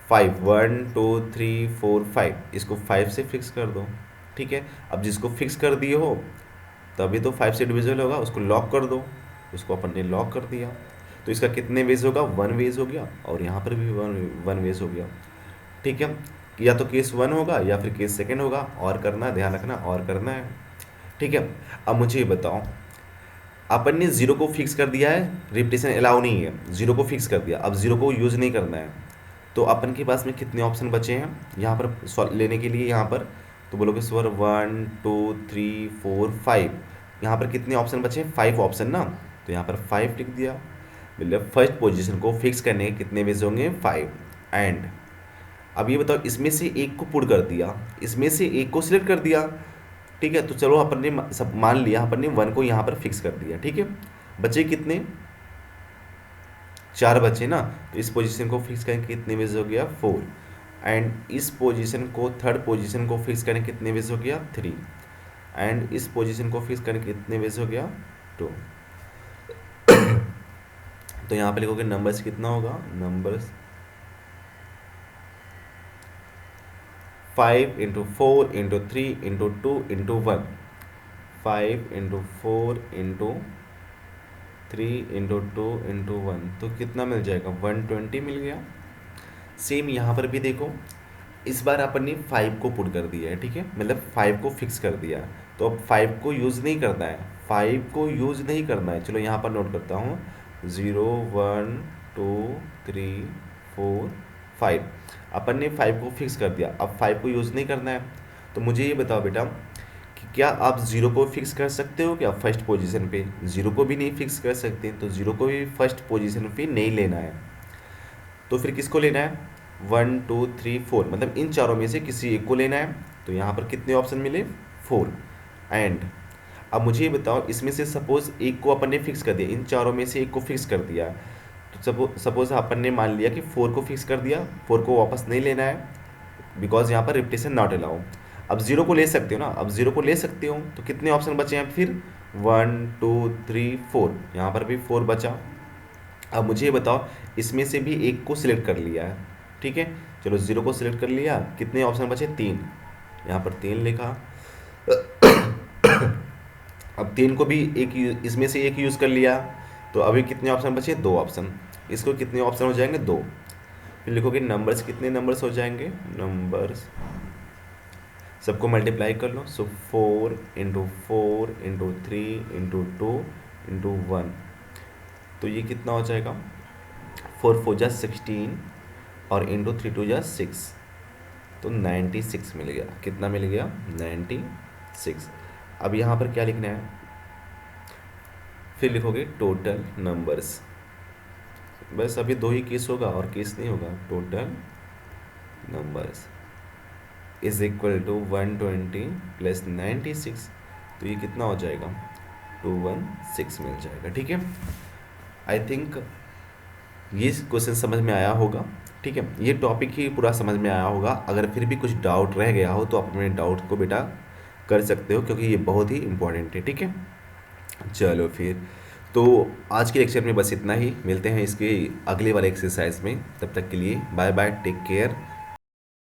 5 1 2 3 4 5, इसको 5 से फिक्स कर दो। ठीक है, अब जिसको फिक्स कर दिए हो तभी तो 5 से डिविजिबल होगा, उसको लॉक कर दो, उसको अपन ने लॉक कर दिया। तो इसका कितने वेज होगा, 1 वेज हो गया, और यहाँ पर भी वन वेज हो गया। ठीक है, या तो केस 1 होगा या फिर केस सेकेंड होगा, और करना है, ध्यान रखना, और करना है। ठीक है, अब मुझे ये बताओ, अपन ने 0 को फिक्स कर दिया है, रिपीटेशन अलाउ नहीं है, 0 को फिक्स कर दिया, अब 0 को यूज़ नहीं करना है, तो अपन के पास में कितने ऑप्शन बचे हैं यहाँ पर लेने के लिए, यहाँ पर तो बोलोगे सर 1 2 3 4 5, यहाँ पर कितने ऑप्शन बचे हैं, 5 ऑप्शन ना, तो यहाँ पर 5 लिख दिया। मतलब फर्स्ट पोजीशन को फिक्स करने के कितने वेज होंगे, 5। एंड अब ये बताओ, इसमें से एक को पुट कर दिया, इसमें से एक को सिलेक्ट कर दिया। ठीक है, तो चलो अपन ने सब मान लिया, अपन ने 1 को यहाँ पर फिक्स कर दिया। ठीक है, बचे कितने, 4 बचे ना, तो इस पोजीशन को फिक्स करने कितने वेज हो गया, 4। एंड इस पोजीशन को, थर्ड पोजीशन को फिक्स करने कितने वेज हो गया, 3। एंड इस पोजीशन को फिक्स करने कितने वेज हो गया, 2। तो यहाँ पे लिखोगे नंबर्स कितना होगा, numbers 5 into 4 into 3 into 2 into 1, 5 into 4 into 3 into 2 into 1, तो कितना मिल जाएगा, 120 मिल गया। सेम यहाँ पर भी देखो, इस बार अपन ने 5 को पुट कर दिया है। ठीक है, मतलब 5 को फिक्स कर दिया, तो अब 5 को यूज़ नहीं करना है, 5 को यूज़ नहीं करना है। चलो यहाँ पर नोट करता हूँ, 0 1 2 3 4 5, अपन ने 5 को फिक्स कर दिया, अब 5 को यूज़ नहीं करना है। तो मुझे ये बताओ बेटा कि क्या आप 0 को फिक्स कर सकते हो क्या, फर्स्ट पोजीशन पे 0 को भी नहीं फिक्स कर सकते, तो 0 को भी फर्स्ट पोजीशन पे नहीं लेना है। तो फिर किसको लेना है, 1 2 3 4, मतलब इन चारों में से किसी एक को लेना है। तो यहाँ पर कितने ऑप्शन मिले, 4। एंड अब मुझे ये बताओ, इसमें से सपोज एक को अपन ने फिक्स कर दिया, इन चारों में से एक को फिक्स कर दिया, तो सपोज अपन ने मान लिया कि 4 को फिक्स कर दिया, 4 को वापस नहीं लेना है, बिकॉज यहाँ पर रिपीटेशन नॉट अलाउ। अब 0 को ले सकते हो ना, अब 0 को ले सकते हो, तो कितने ऑप्शन बचे हैं फिर, 1 2 3 4, यहाँ पर भी 4 बचा। अब मुझे ये बताओ, इसमें से भी एक को सिलेक्ट कर लिया है। ठीक है, चलो 0 को सिलेक्ट कर लिया, कितने ऑप्शन बचे, 3, यहाँ पर 3 लिखा। अब 3 को भी इसमें से एक यूज़ कर लिया, तो अभी कितने ऑप्शन बचे, 2 ऑप्शन, इसको कितने ऑप्शन हो जाएंगे, 2। फिर लिखोगे नंबर्स, कितने नंबर्स हो जाएंगे, नंबर्स सबको मल्टीप्लाई कर लो, सो 4 इंटू 4 इंटू 3 इंटू 2 इंटू 1, तो ये कितना हो जाएगा, 4 4 जा 16 और इंटू 3 2 जा 6, तो 96 मिल गया। कितना मिल गया, 96। अब यहाँ पर क्या लिखना है, फिर लिखोगे टोटल नंबर्स, बस अभी 2 ही केस होगा और केस नहीं होगा, total numbers is equal to 120 plus 96, तो ये कितना हो जाएगा, 216 मिल जाएगा। ठीक है, आई थिंक ये क्वेश्चन समझ में आया होगा। ठीक है, ये टॉपिक ही पूरा समझ में आया होगा। अगर फिर भी कुछ डाउट रह गया हो तो आप अपने डाउट को बेटा कर सकते हो, क्योंकि ये बहुत ही इंपॉर्टेंट है। ठीक है, चलो फिर, तो आज के लेक्चर में बस इतना ही। मिलते हैं इसके अगले वाले एक्सरसाइज में, तब तक के लिए बाय बाय, टेक केयर।